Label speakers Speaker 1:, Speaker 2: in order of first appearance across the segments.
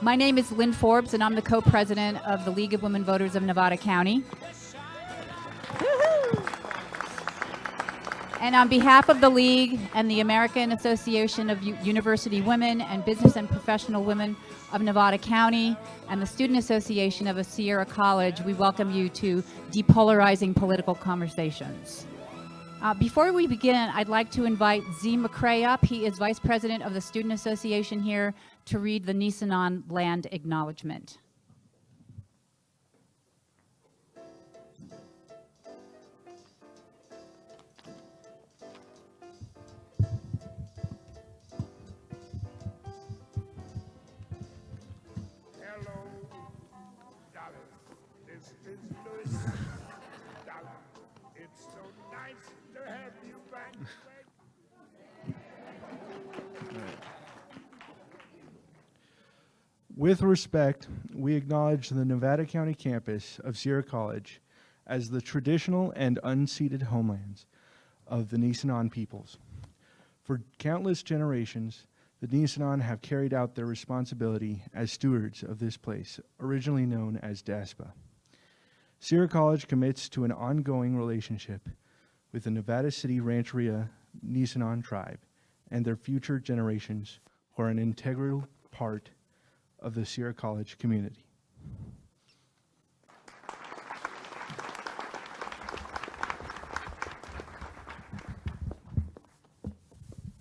Speaker 1: My name is Lynn Forbes, and I'm the co-president of the League of Women Voters of Nevada County. And on behalf of the League and the American Association of University Women and Business and Professional Women of Nevada County and the Student Association of Sierra College, we welcome you to De-Polarizing Political Conversations. Before we begin, I'd like to invite Z. McCrae up. He is Vice President of the Student Association here to read the Nisenan Land Acknowledgement.
Speaker 2: With respect, we acknowledge the Nevada County campus of Sierra College as the traditional and unceded homelands of the Nisenan peoples. For countless generations, the Nisenan have carried out their responsibility as stewards of this place, originally known as DASPA. Sierra College commits to an ongoing relationship with the Nevada City Rancheria Nisenan tribe and their future generations who are an integral part of the Sierra College community.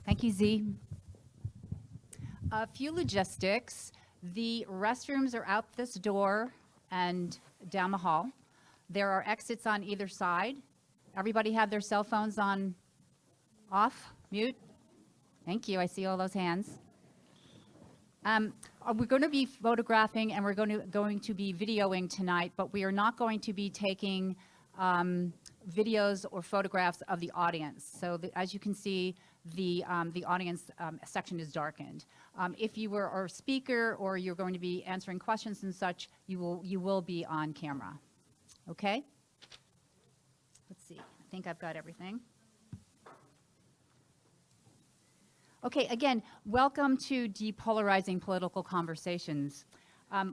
Speaker 1: Thank you, Z. A few logistics. The restrooms are out this door and down the hall. There are exits on either side. Everybody have their cell phones on off, mute? Thank you, I see all those hands. We're going to be photographing and we're going to be videoing tonight, but we are not going to be taking videos or photographs of the audience. So as you can see, the audience section is darkened. If you were our speaker or you're going to be answering questions and such, you will be on camera. Okay? Let's see. I think I've got everything. Okay, again, welcome to De-Polarizing Political Conversations.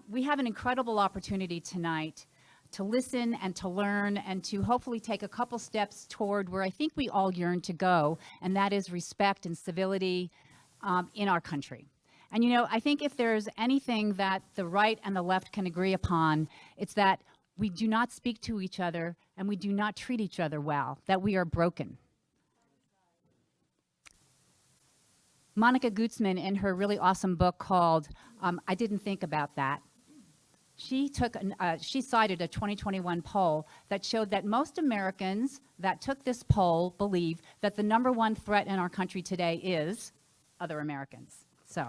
Speaker 1: We have an incredible opportunity tonight to listen and to learn and to hopefully take a couple steps toward where I think we all yearn to go, and that is respect and civility in our country. And you know, I think if there's anything that the right and the left can agree upon, it's that we do not speak to each other and we do not treat each other well, that we are broken. Monica Gutzman, in her really awesome book called I Didn't Think About That, she cited a 2021 poll that showed that most Americans that took this poll believe that the #1 threat in our country today is other Americans. So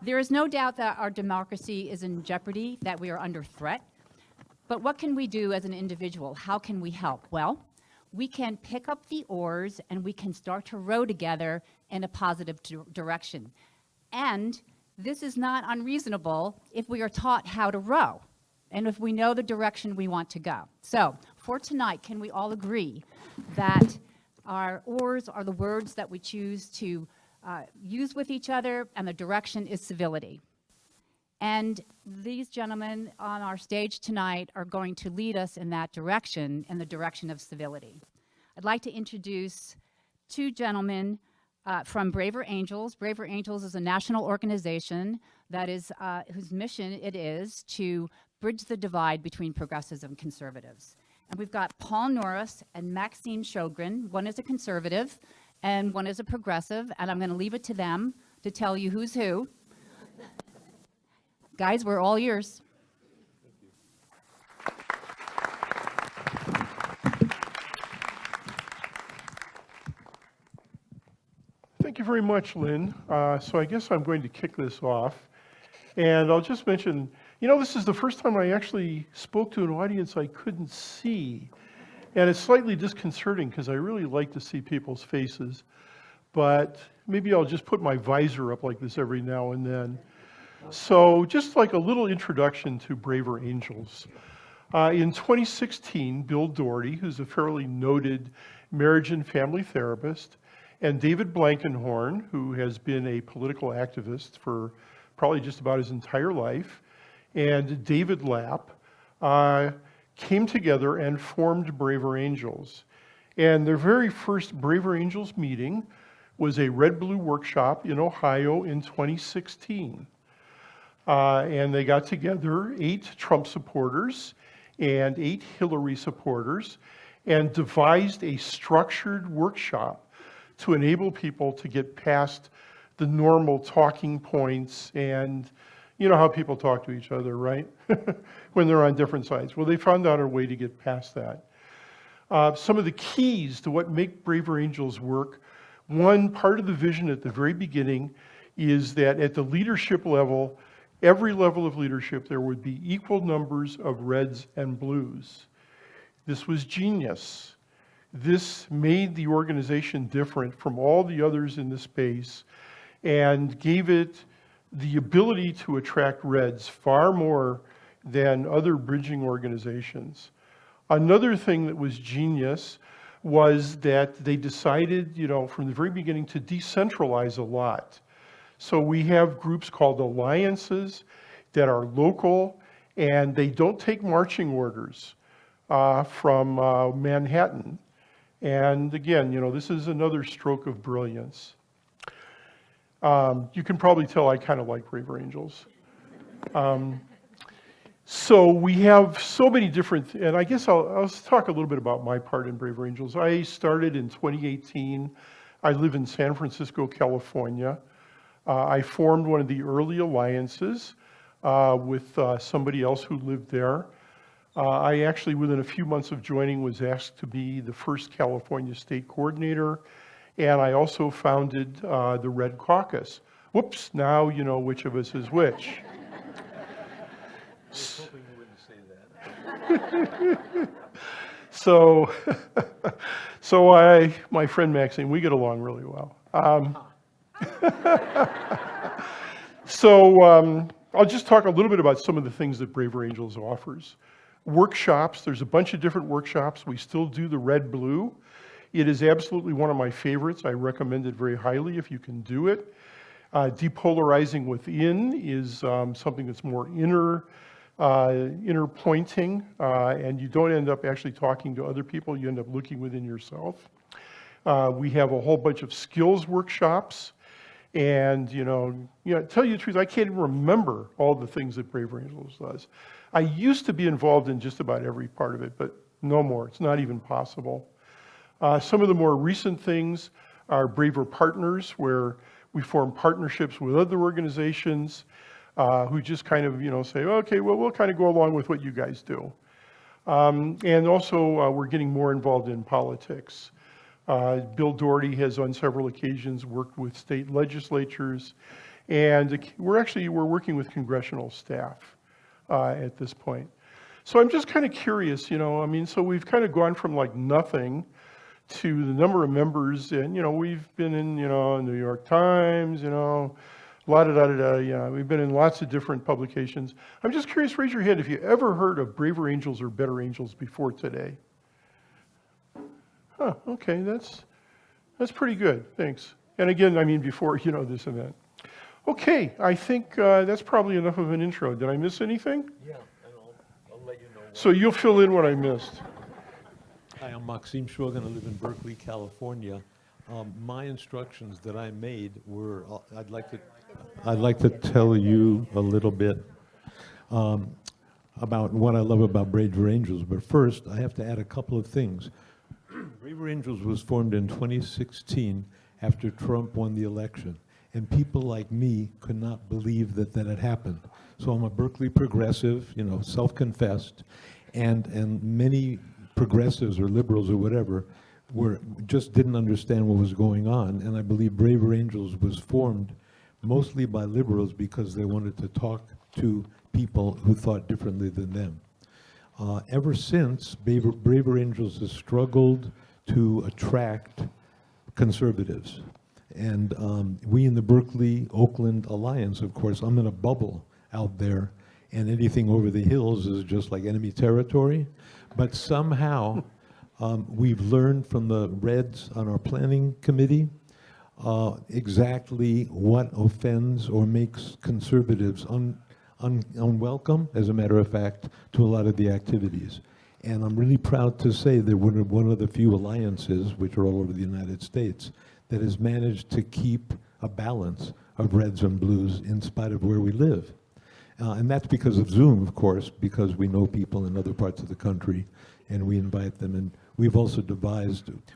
Speaker 1: there is no doubt that our democracy is in jeopardy, that we are under threat. But what can we do as an individual? How can we help? Well, we can pick up the oars and we can start to row together in a positive direction. And this is not unreasonable if we are taught how to row and if we know the direction we want to go. So for tonight, can we all agree that our oars are the words that we choose to use with each other, and the direction is civility? And these gentlemen on our stage tonight are going to lead us in that direction, in the direction of civility. I'd like to introduce two gentlemen from Braver Angels. Braver Angels is a national organization that is, whose mission it is to bridge the divide between progressives and conservatives. And we've got Paul Norris and Maxime Shogren. One is a conservative and one is a progressive, and I'm going to leave it to them to tell you who's who. Guys, we're all ears.
Speaker 3: Thank you very much, Lynn. So I guess I'm going to kick this off. And I'll just mention, you know, this is the first time I actually spoke to an audience I couldn't see. And it's slightly disconcerting because I really like to see people's faces. But maybe I'll just put my visor up like this every now and then. So just like a little introduction to Braver Angels. In 2016, Bill Doherty, who's a fairly noted marriage and family therapist, and David Blankenhorn, who has been a political activist for probably just about his entire life, and David Lapp came together and formed Braver Angels. And their very first Braver Angels meeting was a red-blue workshop in Ohio in 2016. And they got together 8 Trump supporters and 8 Hillary supporters and devised a structured workshop to enable people to get past the normal talking points, and you know how people talk to each other, right? When they're on different sides. Well, they found out a way to get past that. Some of the keys to what make Braver Angels work: one, part of the vision at the very beginning is that at the leadership level, every level of leadership, there would be equal numbers of reds and blues. This was genius. This made the organization different from all the others in the space and gave it the ability to attract reds far more than other bridging organizations. Another thing that was genius was that they decided, from the very beginning to decentralize a lot. So we have groups called alliances that are local, and they don't take marching orders from Manhattan. And again, this is another stroke of brilliance. You can probably tell I kind of like Braver Angels. So we have so many different, and I guess I'll talk a little bit about my part in Braver Angels. I started in 2018. I live in San Francisco, California. I formed one of the early alliances with somebody else who lived there. I actually, within a few months of joining, was asked to be the first California state coordinator, and I also founded the Red Caucus. Whoops, now you know which of us is which.
Speaker 4: I was hoping you wouldn't say that.
Speaker 3: So my friend Maxine, we get along really well. I'll just talk a little bit about some of the things that Braver Angels offers. Workshops, there's a bunch of different workshops. We still do the red-blue. It is absolutely one of my favorites. I recommend it very highly if you can do it. De-Polarizing within is something that's more inner pointing, and you don't end up actually talking to other people, you end up looking within yourself. We have a whole bunch of skills workshops, and tell you the truth, I can't even remember all the things that Braver Angels does. I used to be involved in just about every part of it, but no more, it's not even possible. Some of the more recent things are Braver Partners, where we form partnerships with other organizations who just kind of, say, okay, well, we'll kind of go along with what you guys do. And also, we're getting more involved in politics. Bill Doherty has on several occasions worked with state legislatures, and we're working with congressional staff at this point. So I'm just kind of curious, so we've kind of gone from like nothing to the number of members, and we've been in, New York Times, we've been in lots of different publications. I'm just curious, raise your hand if you ever heard of Braver Angels or Better Angels before today. Huh, okay, that's pretty good, thanks. And again, before, this event. Okay, I think that's probably enough of an intro. Did I miss anything?
Speaker 4: Yeah, and I'll let you know.
Speaker 3: So you'll fill in what I missed.
Speaker 4: Hi, I'm Maxime Schrogen. I live in Berkeley, California. My instructions that I made were, I'd like to tell you a little bit about what I love about Braver Angels. But first, I have to add a couple of things. Braver Angels was formed in 2016 after Trump won the election. And people like me could not believe that had happened. So I'm a Berkeley progressive, self-confessed, and many progressives or liberals or whatever just didn't understand what was going on. And I believe Braver Angels was formed mostly by liberals because they wanted to talk to people who thought differently than them. Ever since, Braver Angels has struggled to attract conservatives. And we in the Berkeley-Oakland Alliance, of course, I'm in a bubble out there, and anything over the hills is just like enemy territory. But somehow, we've learned from the Reds on our planning committee exactly what offends or makes conservatives unwelcome, as a matter of fact, to a lot of the activities. And I'm really proud to say that we're one of the few alliances, which are all over the United States, that has managed to keep a balance of reds and blues in spite of where we live. And that's because of Zoom, of course, because we know people in other parts of the country and we invite them. And we've also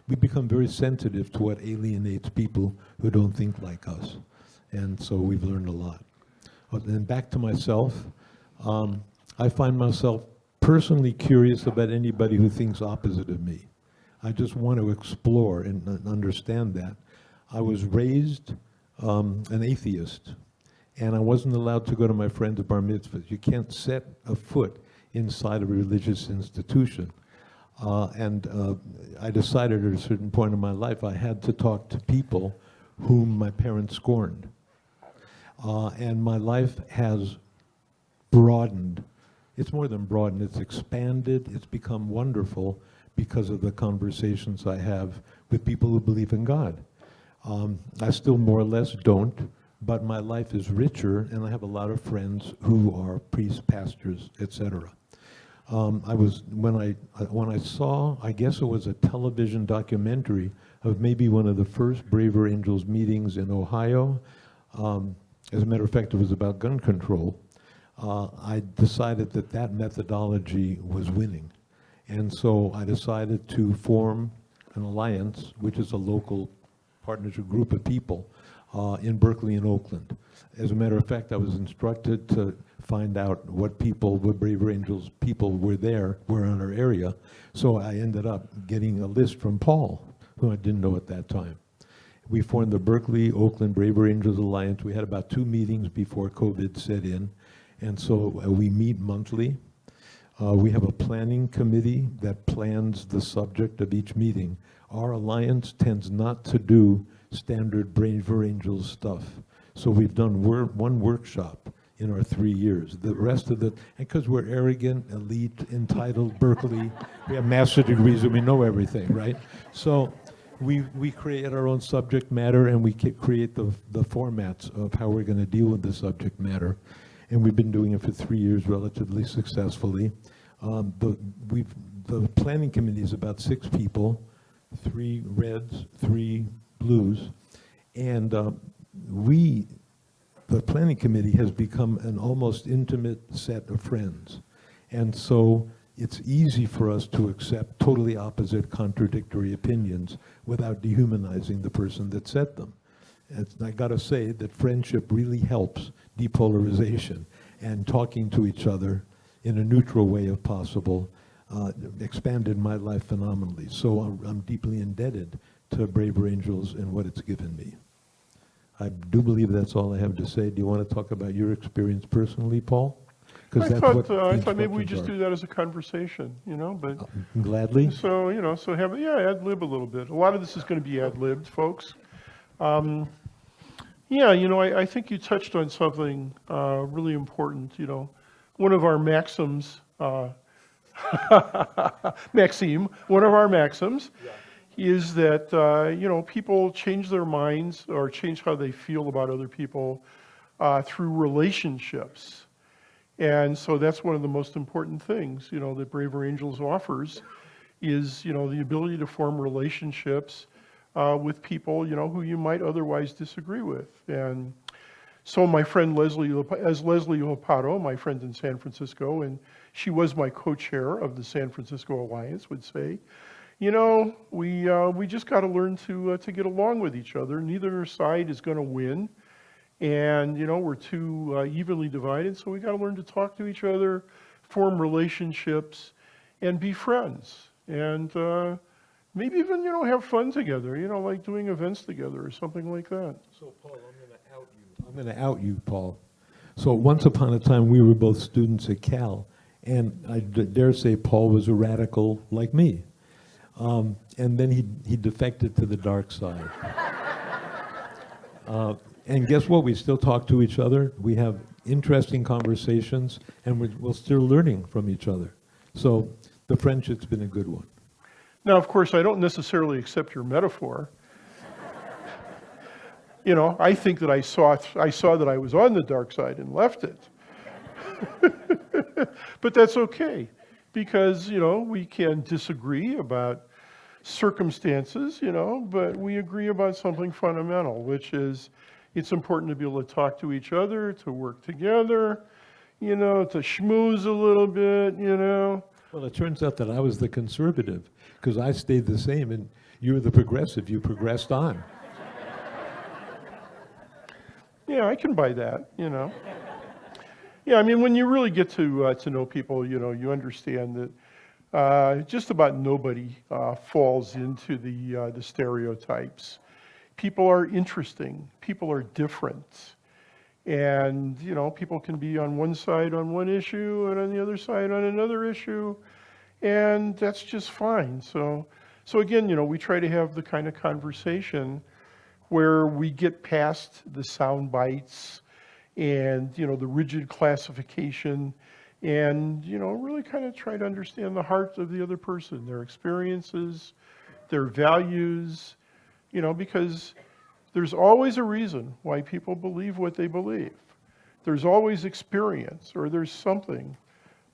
Speaker 4: we've become very sensitive to what alienates people who don't think like us. And so we've learned a lot. And back to myself, I find myself personally curious about anybody who thinks opposite of me. I just want to explore and understand that. I was raised an atheist, and I wasn't allowed to go to my friend's bar mitzvahs. You can't set a foot inside a religious institution. I decided at a certain point in my life I had to talk to people whom my parents scorned. And my life has broadened. It's more than broadened, it's expanded, it's become wonderful because of the conversations I have with people who believe in God. I still more or less don't, but my life is richer, and I have a lot of friends who are priests, pastors, etc. When I saw, I guess it was a television documentary of maybe one of the first Braver Angels meetings in Ohio. As a matter of fact, it was about gun control. I decided that methodology was winning. And so I decided to form an alliance, which is a local partnership group of people in Berkeley and Oakland. As a matter of fact, I was instructed to find out what Braver Angels people were in our area. So I ended up getting a list from Paul, who I didn't know at that time. We formed the Berkeley Oakland Braver Angels Alliance. We had about 2 meetings before COVID set in. And so we meet monthly. We have a planning committee that plans the subject of each meeting. Our alliance tends not to do standard Braver Angels stuff. So we've done one workshop in our 3 years. The rest of and because we're arrogant, elite, entitled, Berkeley, we have master degrees and we know everything, right? So we create our own subject matter, and we create the formats of how we're going to deal with the subject matter. And we've been doing it for 3 years relatively successfully. The planning committee is about 6 people, 3 reds, 3 blues, and the planning committee has become an almost intimate set of friends. And so it's easy for us to accept totally opposite, contradictory opinions without dehumanizing the person that said them. I gotta say that friendship really helps depolarization, and talking to each other in a neutral way if possible expanded my life phenomenally. So I'm deeply indebted to Braver Angels and what it's given me. I do believe that's all I have to say. Do you want to talk about your experience personally, Paul?
Speaker 3: I thought maybe we just do that as a conversation, but
Speaker 4: gladly.
Speaker 3: So, ad lib a little bit. A lot of this is going to be ad libbed, folks. I think you touched on something really important. One of our maxims, one of our maxims is that, people change their minds or change how they feel about other people through relationships. And so that's one of the most important things, that Braver Angels offers is, the ability to form relationships with people, who you might otherwise disagree with. And so my friend Leslie Lopato, my friend in San Francisco, and she was my co-chair of the San Francisco Alliance, would say, we just got to learn to get along with each other. Neither side is going to win. And, we're too evenly divided, so we got to learn to talk to each other, form relationships, and be friends. And maybe even, have fun together, like doing events together or something like that.
Speaker 4: So, Paul, I'm going to out you, Paul. So once upon a time, we were both students at Cal, and I dare say Paul was a radical like me. And then he defected to the dark side. And guess what? We still talk to each other. We have interesting conversations, and we're still learning from each other. So the friendship's been a good one.
Speaker 3: Now, of course, I don't necessarily accept your metaphor. You know, I think that I saw that I was on the dark side and left it. But that's okay, because, you know, we can disagree about circumstances, you know, but we agree about something fundamental, which is it's important to be able to talk to each other, to work together, you know, to schmooze a little bit, you know.
Speaker 4: Well, it turns out that I was the conservative, because I stayed the same, and you were the progressive. You progressed on.
Speaker 3: Yeah, I can buy that, you know. Yeah, I mean, when you really get to know people, you know, you understand that just about nobody falls into the stereotypes. People are interesting. People are different. And, you know, people can be on one side on one issue and on the other side on another issue, and that's just fine. So again, you know, we try to have the kind of conversation where we get past the sound bites and, you know, the rigid classification, and, you know, really kind of try to understand the heart of the other person, their experiences, their values, you know, because there's always a reason why people believe what they believe. There's always experience, or there's something,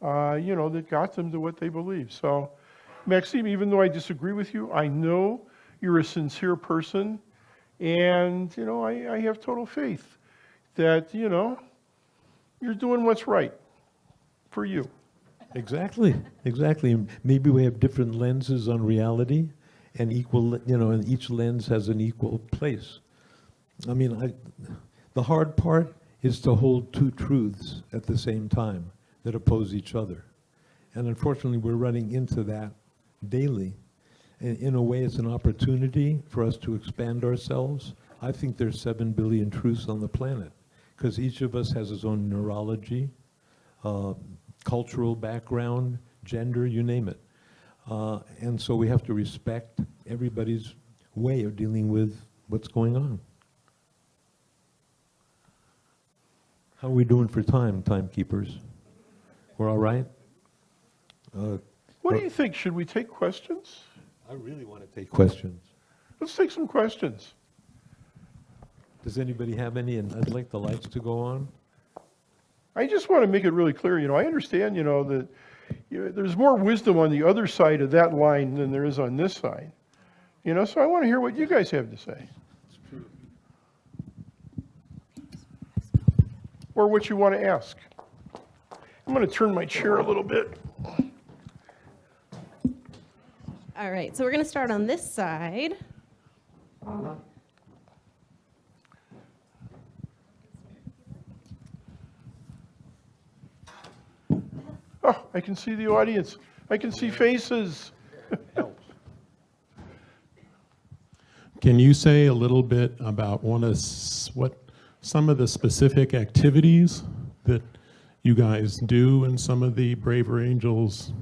Speaker 3: you know, that got them to what they believe. So, Maxime, even though I disagree with you, I know you're a sincere person, and, you know, I have total faith that, you know, you're doing what's right for you.
Speaker 4: Exactly, exactly. Maybe we have different lenses on reality, and equal, you know, and each lens has an equal place. I mean, the hard part is to hold two truths at the same time that oppose each other. And unfortunately, we're running into that daily. And in a way, it's an opportunity for us to expand ourselves. I think there's 7 billion truths on the planet, because each of us has his own neurology, cultural background, gender, you name it. And so we have to respect everybody's way of dealing with what's going on. How are we doing for time, timekeepers? We're all right?
Speaker 3: What do you think? Should we take questions?
Speaker 4: I really want to take questions.
Speaker 3: Let's take some questions.
Speaker 4: Does anybody have any? And I'd like the lights to go on.
Speaker 3: I just want to make it really clear, you know, I understand, you know, that there's more wisdom on the other side of that line than there is on this side. You know, so I want to hear what you guys have to say. Or what you want to ask. I'm going to turn my chair a little bit.
Speaker 5: All right, so we're going to start on this side.
Speaker 3: Oh, I can see the audience. I can see faces.
Speaker 6: Can you say a little bit about what some of the specific activities that you guys do in some of the Braver Angels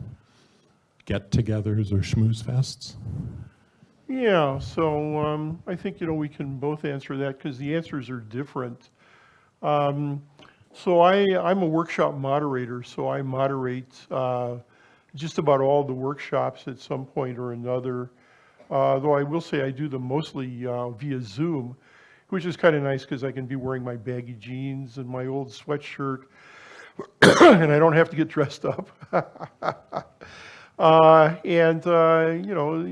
Speaker 6: get-togethers or schmooze fests?
Speaker 3: Yeah, so I think, you know, we can both answer that because the answers are different. So I'm a workshop moderator, so I moderate just about all the workshops at some point or another. Though I will say I do them mostly via Zoom, which is kind of nice because I can be wearing my baggy jeans and my old sweatshirt, and I don't have to get dressed up. You know,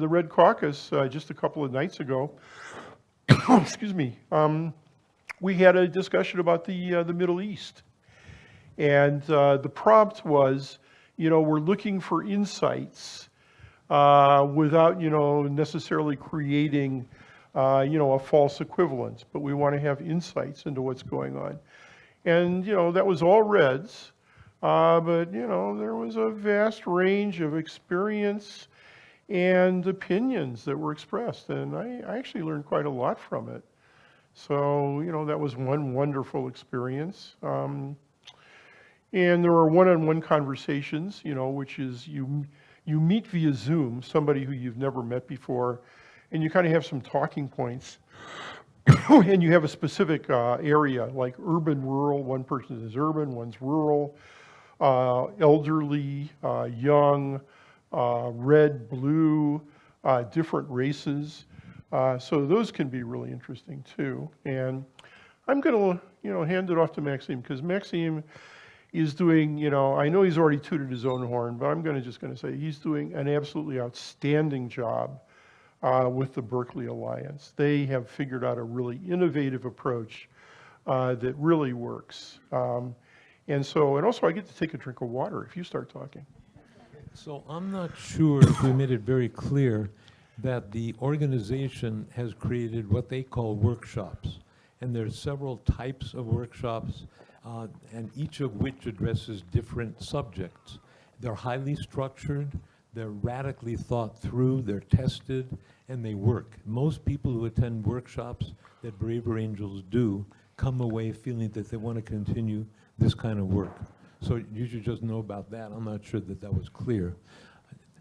Speaker 3: the Red Caucus just a couple of nights ago, excuse me, we had a discussion about the Middle East, and the prompt was, you know, we're looking for insights without, you know, necessarily creating, you know, a false equivalence, but we want to have insights into what's going on. And, you know, that was all Reds, but, you know, there was a vast range of experience and opinions that were expressed, and I actually learned quite a lot from it. So, you know, that was one wonderful experience. And there were one-on-one conversations, you know, which is you meet via Zoom somebody who you've never met before, and you kind of have some talking points. And you have a specific area, like urban, rural. One person is urban, one's rural, elderly, young, red, blue, different races. So those can be really interesting too. And I'm going to, hand it off to Maxime, because Maxime is doing, I know he's already tooted his own horn, but I'm just going to say he's doing an absolutely outstanding job with the Berkeley Alliance. They have figured out a really innovative approach that really works. And also I get to take a drink of water if you start talking.
Speaker 4: So I'm not sure if we made it very clear that the organization has created what they call workshops. And there's several types of workshops, and each of which addresses different subjects. They're highly structured, they're radically thought through, they're tested, and they work. Most people who attend workshops that Braver Angels do come away feeling that they want to continue this kind of work. So you should just know about that. I'm not sure that that was clear.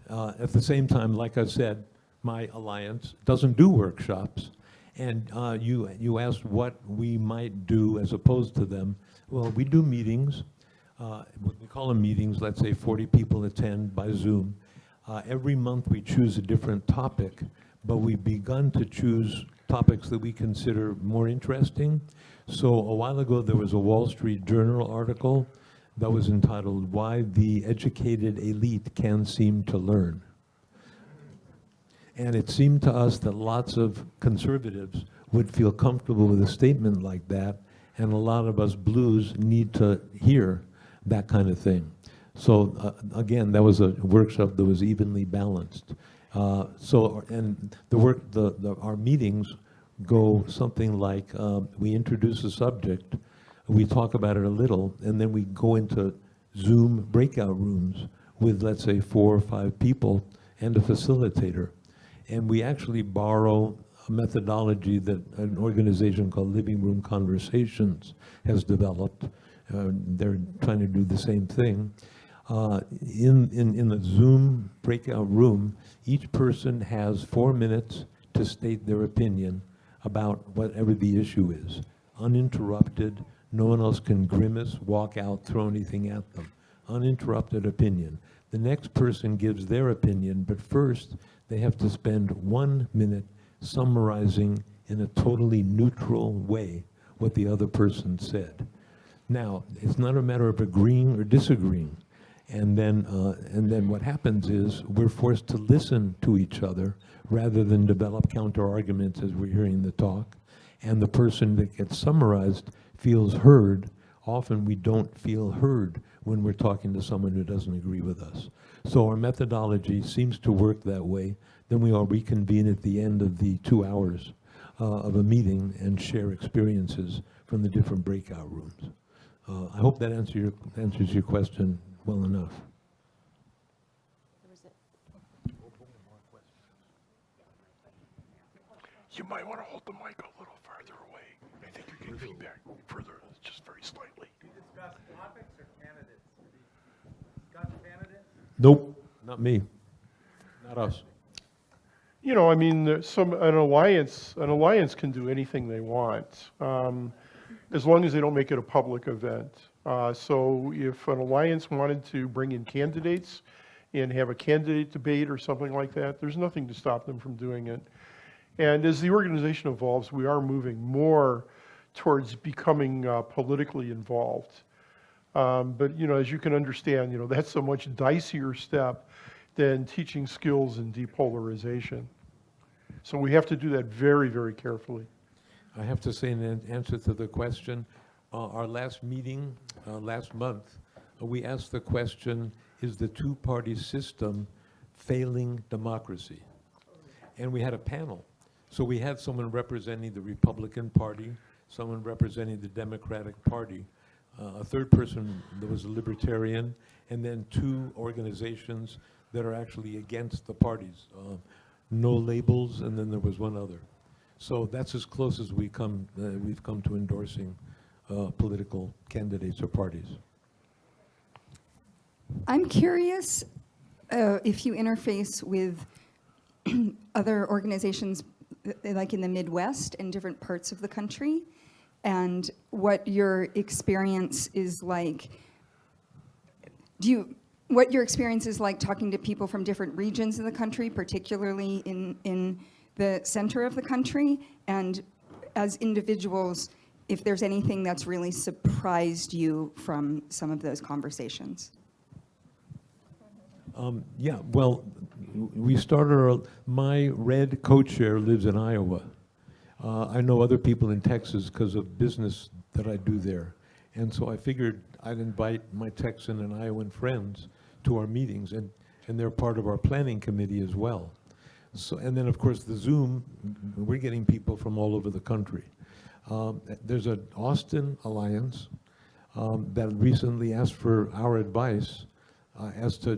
Speaker 4: At the same time, like I said, my alliance doesn't do workshops. And you asked what we might do as opposed to them. Well, we do meetings. We call them meetings. Let's say 40 people attend by Zoom. Every month we choose a different topic, but we've begun to choose topics that we consider more interesting. So a while ago there was a Wall Street Journal article that was entitled, "Why the Educated Elite Can't Seem to Learn." And it seemed to us that lots of conservatives would feel comfortable with a statement like that, and a lot of us blues need to hear that kind of thing. So again, that was a workshop that was evenly balanced. And our meetings go something like, we introduce a subject, we talk about it a little, and then we go into Zoom breakout rooms with, let's say, 4 or 5 people and a facilitator. And we actually borrow a methodology that an organization called Living Room Conversations has developed. They're trying to do the same thing. In the Zoom breakout room, each person has 4 minutes to state their opinion about whatever the issue is, uninterrupted. No one else can grimace, walk out, throw anything at them. Uninterrupted opinion. The next person gives their opinion, but first they have to spend 1 minute summarizing in a totally neutral way what the other person said. Now, it's not a matter of agreeing or disagreeing. And then what happens is we're forced to listen to each other rather than develop counter arguments as we're hearing the talk. And the person that gets summarized feels heard. Often we don't feel heard when we're talking to someone who doesn't agree with us. So our methodology seems to work that way. Then we all reconvene at the end of the 2 hours of a meeting and share experiences from the different breakout rooms. I hope that answers your question well enough.
Speaker 3: You might want to hold the mic a little farther away. I think you're getting feedback further, just very slightly.
Speaker 2: Do you discuss topics or candidates? Discuss candidates?
Speaker 4: Nope, not me, not us.
Speaker 3: I mean, an alliance can do anything they want, as long as they don't make it a public event. So if an alliance wanted to bring in candidates and have a candidate debate or something like that, there's nothing to stop them from doing it. And as the organization evolves, we are moving more towards becoming politically involved. But as you can understand, that's a much dicier step than teaching skills in depolarization. So we have to do that very, very carefully.
Speaker 4: I have to say, in answer to the question, our last meeting last month, we asked the question, is the two-party system failing democracy? And we had a panel. So we had someone representing the Republican Party, someone representing the Democratic Party, a third person that was a libertarian, and then 2 organizations that are actually against the parties. No labels, and then there was one other. So that's as close as we've come to endorsing political candidates or parties.
Speaker 7: I'm curious if you interface with other organizations like in the Midwest and different parts of the country, and what your experience is like. What your experience is like talking to people from different regions of the country, particularly in the center of the country, and as individuals, if there's anything that's really surprised you from some of those conversations.
Speaker 4: Yeah, well, we started, my Red co-chair lives in Iowa. I know other people in Texas because of business that I do there. And so I figured I'd invite my Texan and Iowan friends to our meetings, and they're part of our planning committee as well. So, and then of course the Zoom, we're getting people from all over the country. There's an Austin Alliance that recently asked for our advice as to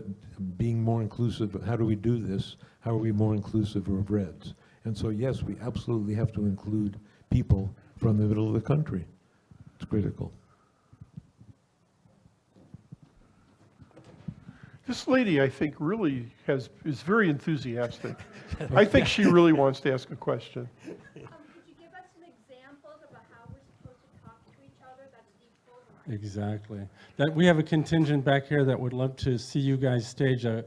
Speaker 4: being more inclusive. How do we do this? How are we more inclusive of Reds? And so yes, we absolutely have to include people from the middle of the country. It's critical.
Speaker 3: This lady, I think, really is very enthusiastic. I think she really wants to ask a question.
Speaker 8: Could you give us some examples about how we're supposed to talk to each other that's de-polarizing?
Speaker 9: Exactly. That we have a contingent back here that would love to see you guys stage a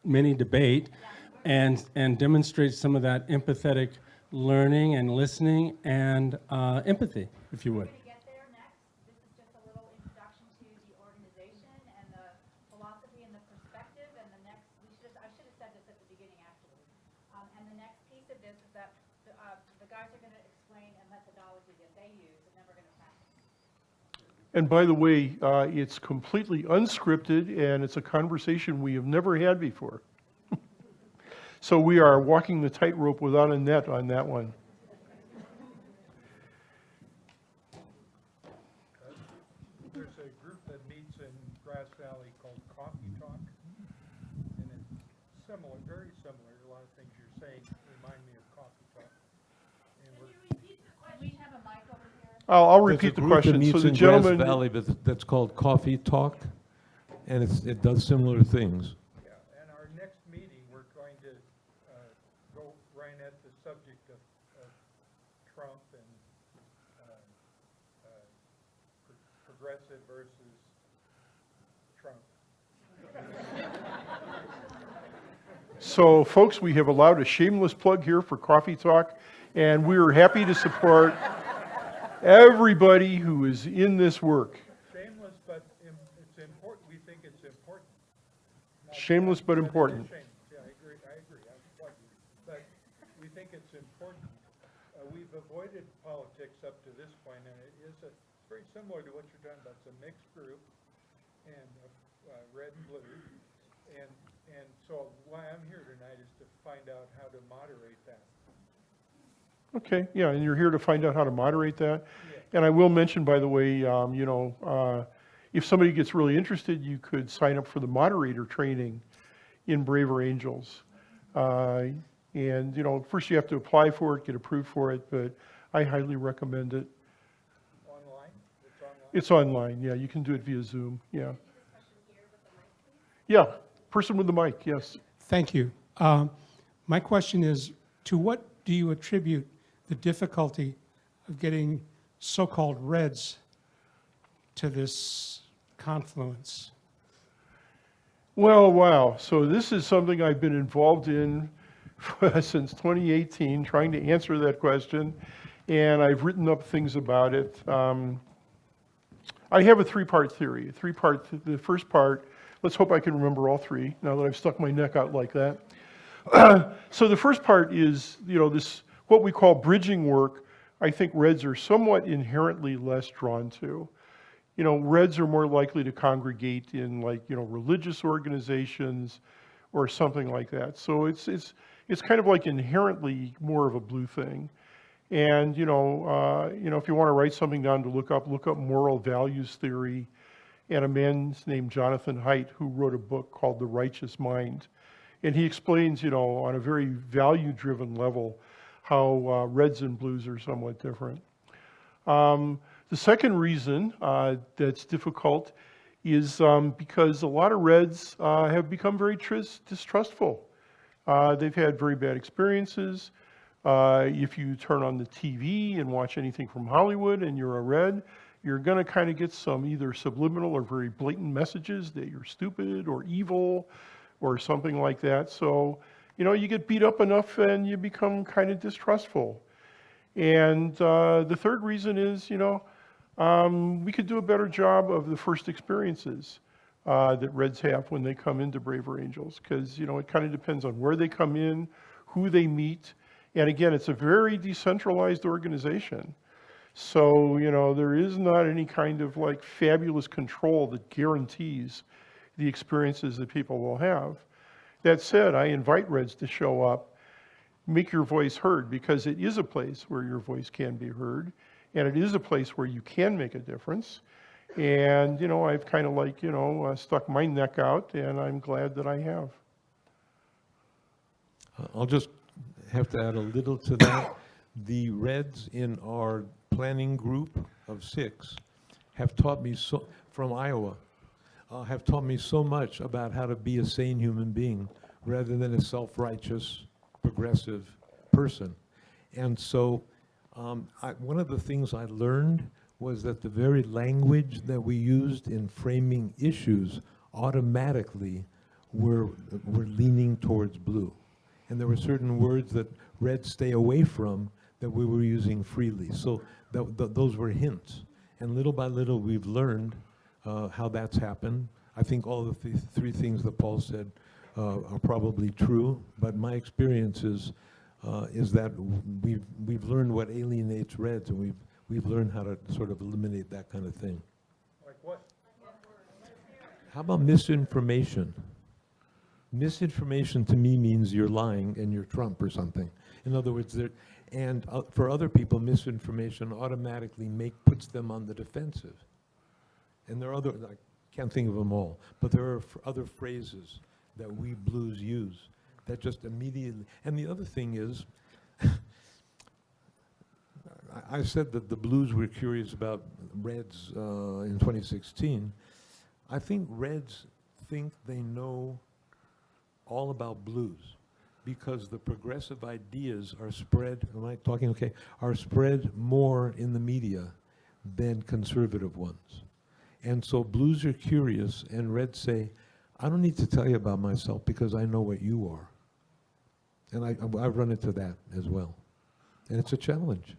Speaker 9: mini debate and demonstrate some of that empathetic learning and listening and empathy, if you would.
Speaker 1: We're going to get there next. This is just a little introduction to the organization and the philosophy and the perspective. And the next, I should have said this at the beginning, actually. And the next piece of this is that the guys are going to explain a methodology that they use, and then we're going to practice.
Speaker 3: And by the way, it's completely unscripted, and it's a conversation we have never had before. So we are walking the tightrope without a net on that one.
Speaker 10: There's a group that meets in Grass Valley called Coffee Talk, and it's similar, very similar. A lot of things you're saying remind me of Coffee Talk. And
Speaker 1: Can we have a mic over here?
Speaker 3: I'll repeat the question. So the gentleman,
Speaker 4: Grass Valley that's called Coffee Talk, and it does similar things.
Speaker 10: yeah, and our next meeting, we're going to go right at the subject of Trump and progressive versus Trump.
Speaker 3: so folks, we have allowed a shameless plug here for Coffee Talk, and we are happy to support everybody who is in this work.
Speaker 10: Shameless, but it's important. We think it's important.
Speaker 3: Shameless but important.
Speaker 10: Shameless. Yeah, I agree. I'm plugging. But we think it's important. We've avoided politics up to this point, and it is very similar to what you're talking about. It's a mixed group, and red and blue. And so why I'm here tonight is to find out how to moderate that.
Speaker 3: Okay, yeah, and you're here to find out how to moderate that. And I will mention, by the way, if somebody gets really interested, you could sign up for the moderator training in Braver Angels. And, first you have to apply for it, get approved for it, but I highly recommend it.
Speaker 10: Online? It's online?
Speaker 3: It's online, yeah, you can do it via Zoom, yeah. Yeah, person with the mic, yes.
Speaker 11: Thank you. My question is, to what do you attribute the difficulty of getting so-called Reds to this confluence?
Speaker 3: Well, wow. So this is something I've been involved in since 2018, trying to answer that question, and I've written up things about it. I have a three-part theory. The first part, let's hope I can remember all three, now that I've stuck my neck out like that. So the first part is, this, what we call bridging work, I think Reds are somewhat inherently less drawn to. Reds are more likely to congregate in religious organizations or something like that. So it's kind of like inherently more of a blue thing. And if you want to write something down to look up moral values theory. And a man named Jonathan Haidt who wrote a book called The Righteous Mind. And he explains, on a very value-driven level, how Reds and blues are somewhat different. The second reason that's difficult is because a lot of Reds have become very distrustful. They've had very bad experiences. If you turn on the TV and watch anything from Hollywood and you're a Red, you're going to kind of get some either subliminal or very blatant messages that you're stupid or evil or something like that. So, you get beat up enough and you become kind of distrustful. And the third reason is, we could do a better job of the first experiences that Reds have when they come into Braver Angels, because, it kind of depends on where they come in, who they meet. And again, it's a very decentralized organization. So, there is not any kind of like fabulous control that guarantees the experiences that people will have. That said, I invite Reds to show up, make your voice heard, because it is a place where your voice can be heard, and it is a place where you can make a difference. And, I've kind of like, stuck my neck out, and I'm glad that I have.
Speaker 4: I'll just have to add a little to that. The Reds in our planning group of 6 have taught me from Iowa, have taught me so much about how to be a sane human being rather than a self-righteous, progressive person. And so one of the things I learned was that the very language that we used in framing issues automatically were leaning towards blue. And there were certain words that Reds stay away from that we were using freely. So those were hints. And little by little, we've learned how that's happened. I think all the 3 things that Paul said are probably true, but my experience is that we've learned what alienates Reds, and we've learned how to sort of eliminate that kind of thing.
Speaker 10: Like what?
Speaker 4: How about misinformation? Misinformation to me means you're lying and you're Trump or something. In other words, for other people, misinformation automatically puts them on the defensive. And there are other, I can't think of them all, but there are other phrases that we blues use that just immediately, and the other thing is, I said that the blues were curious about Reds in 2016. I think Reds think they know all about blues because the progressive ideas are spread, am I talking okay, are spread more in the media than conservative ones. And so blues are curious and Reds say, I don't need to tell you about myself because I know what you are. And I've run into that as well. And it's a challenge.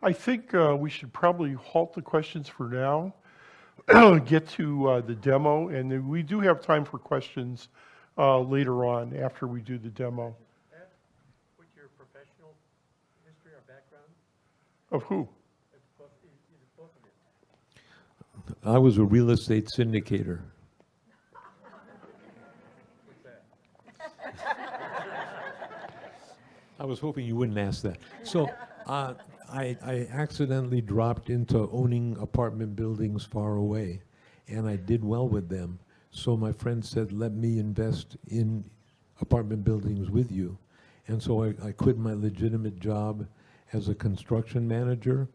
Speaker 3: I think we should probably halt the questions for now, get to the demo, and then we do have time for questions later on after we do the demo.
Speaker 10: What's your professional history or background?
Speaker 3: Of who?
Speaker 10: Both of you.
Speaker 4: I was a real estate syndicator.
Speaker 10: What's that?
Speaker 4: I was hoping you wouldn't ask that. So I accidentally dropped into owning apartment buildings far away, and I did well with them. So my friend said, let me invest in apartment buildings with you. And so I quit my legitimate job as a construction manager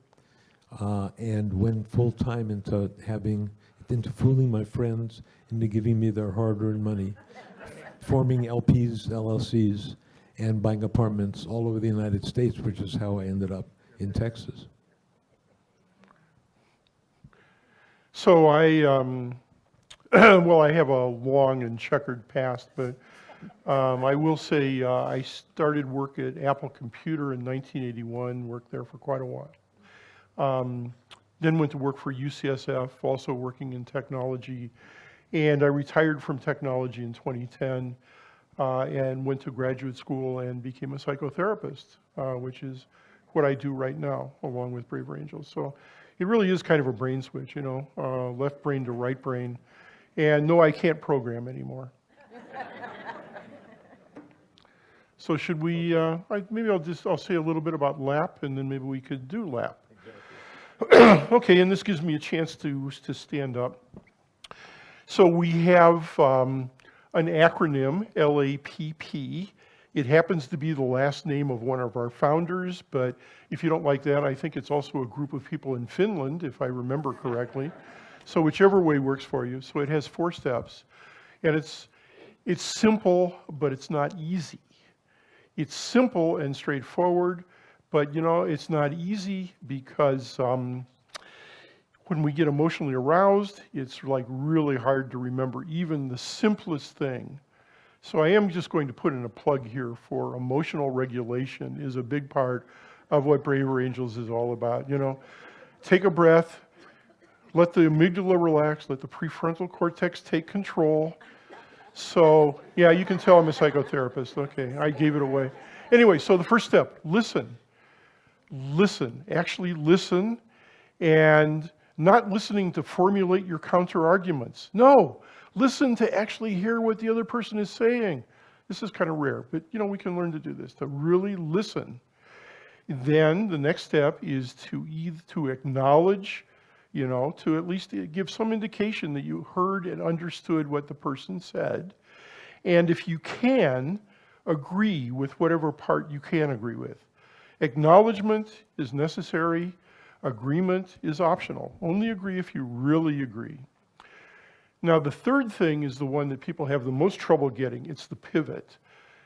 Speaker 4: and went full-time into fooling my friends into giving me their hard-earned money, forming LPs, LLCs, and buying apartments all over the United States, which is how I ended up in Texas.
Speaker 3: So well, I have a long and checkered past, but I will say I started work at Apple Computer in 1981, worked there for quite a while. Then went to work for UCSF, also working in technology, and I retired from technology in 2010 and went to graduate school and became a psychotherapist, which is what I do right now, along with Braver Angels. So it really is kind of a brain switch, left brain to right brain. And no, I can't program anymore. So should we, maybe I'll say a little bit about LAP, and then maybe we could do LAP. Exactly. Okay, and this gives me a chance to stand up. So we have an acronym, LAPP. It happens to be the last name of one of our founders, but if you don't like that, I think it's also a group of people in Finland, if I remember correctly. So whichever way works for you. So it has 4 steps, and it's simple, but it's not easy. It's simple and straightforward, but it's not easy because when we get emotionally aroused, it's like really hard to remember even the simplest thing. So I am just going to put in a plug here for emotional regulation is a big part of what Braver Angels is all about. You know, take a breath, let the amygdala relax, let the prefrontal cortex take control. So, yeah, you can tell I'm a psychotherapist. Okay, I gave it away. Anyway, so the first step, listen. Listen, actually listen, and not listening to formulate your counter arguments. No, listen to actually hear what the other person is saying. This is kind of rare, but you know, we can learn to do this, to really listen. Then the next step is to acknowledge, you know, to at least give some indication that you heard and understood what the person said. And if you can, agree with whatever part you can agree with. Acknowledgement is necessary. Agreement is optional. Only agree if you really agree. Now, the third thing is the one that people have the most trouble getting. It's the pivot.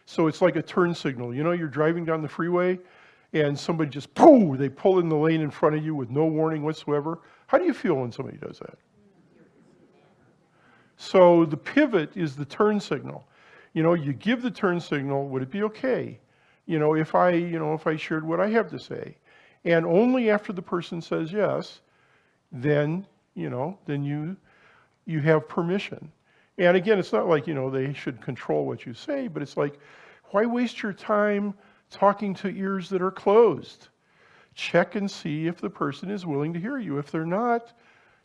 Speaker 3: So it's like a turn signal. You know, you're driving down the freeway and somebody just, pooh, they pull in the lane in front of you with no warning whatsoever. How do you feel when somebody does that? So the pivot is the turn signal. You know, you give the turn signal, would it be okay? You know, if I shared what I have to say. And only after the person says yes, then you have permission. And again, it's not like, you know, they should control what you say, but it's like, why waste your time talking to ears that are closed? Check and see if the person is willing to hear you. If they're not,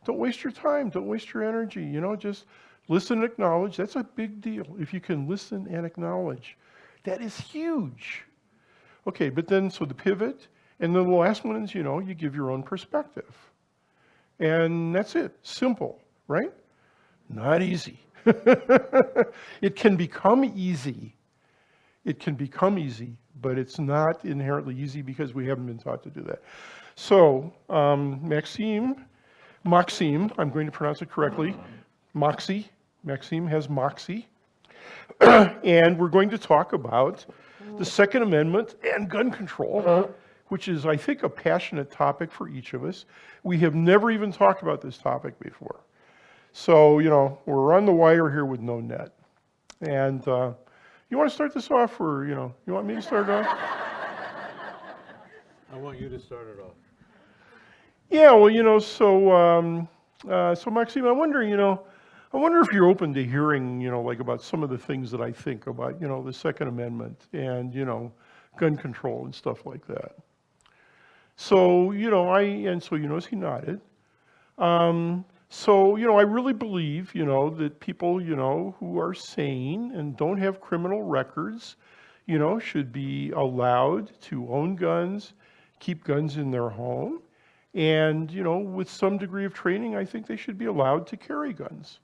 Speaker 3: don't waste your time, don't waste your energy, you know, just listen and acknowledge. That's a big deal. If you can listen and acknowledge, that is huge. Okay, but then, so the pivot, and then the last one is, you know, you give your own perspective. And that's it, simple, right? Not easy. It can become easy. It can become easy, but it's not inherently easy because we haven't been taught to do that. So, Maxime, I'm going to pronounce it correctly, Maxime has moxie. And we're going to talk about the Second Amendment and gun control, which is, I think, a passionate topic for each of us. We have never even talked about this topic before. So, you know, we're on the wire here with no net. And you want to start this off, or, you know, you want me to start it off?
Speaker 4: I want you to start it off.
Speaker 3: Yeah, well, you know, so Maxime, I wonder if you're open to hearing, you know, like about some of the things that I think about, you know, the Second Amendment and, you know, gun control and stuff like that. So, you know, so you notice he nodded. So, you know, I really believe, you know, that people, you know, who are sane and don't have criminal records, you know, should be allowed to own guns, keep guns in their home, and, you know, with some degree of training, I think they should be allowed to carry guns,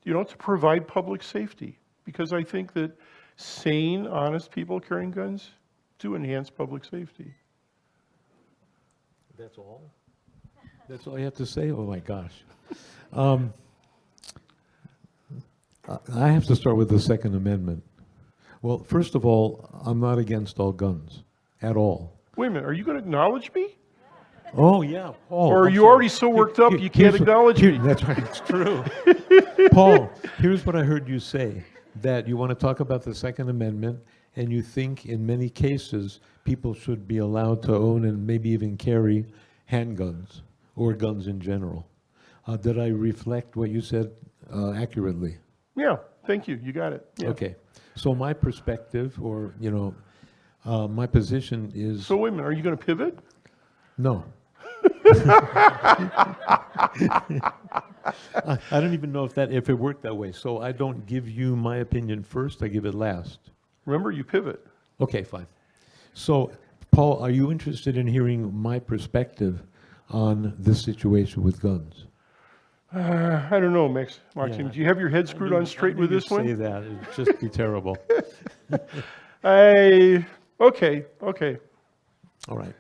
Speaker 3: you know, to provide public safety. Because I think that sane, honest people carrying guns do enhance public safety.
Speaker 4: That's all? That's all you have to say? Oh my gosh. I have to start with the Second Amendment. Well, first of all, I'm not against all guns at all.
Speaker 3: Wait a minute, are you going to acknowledge me?
Speaker 4: Oh yeah, Paul.
Speaker 3: Or are you already so worked up you can't acknowledge me?
Speaker 4: That's right, it's true. Paul, here's what I heard you say, that you want to talk about the Second Amendment, and you think in many cases people should be allowed to own and maybe even carry handguns or guns in general. Did I reflect what you said accurately?
Speaker 3: Yeah, thank you. You got it. Yeah.
Speaker 4: Okay. So my perspective, or, you know, my position is...
Speaker 3: So wait a minute, are you going to pivot?
Speaker 4: No. I don't even know if it worked that way. So I don't give you my opinion first, I give it last.
Speaker 3: Remember, you pivot.
Speaker 4: Okay, fine. So, Paul, are you interested in hearing my perspective on this situation with guns?
Speaker 3: I don't know, Maxime.
Speaker 4: Yeah.
Speaker 3: Do you have your head screwed on straight with this one?
Speaker 4: Say that, it'd just be terrible.
Speaker 3: Okay.
Speaker 4: All right.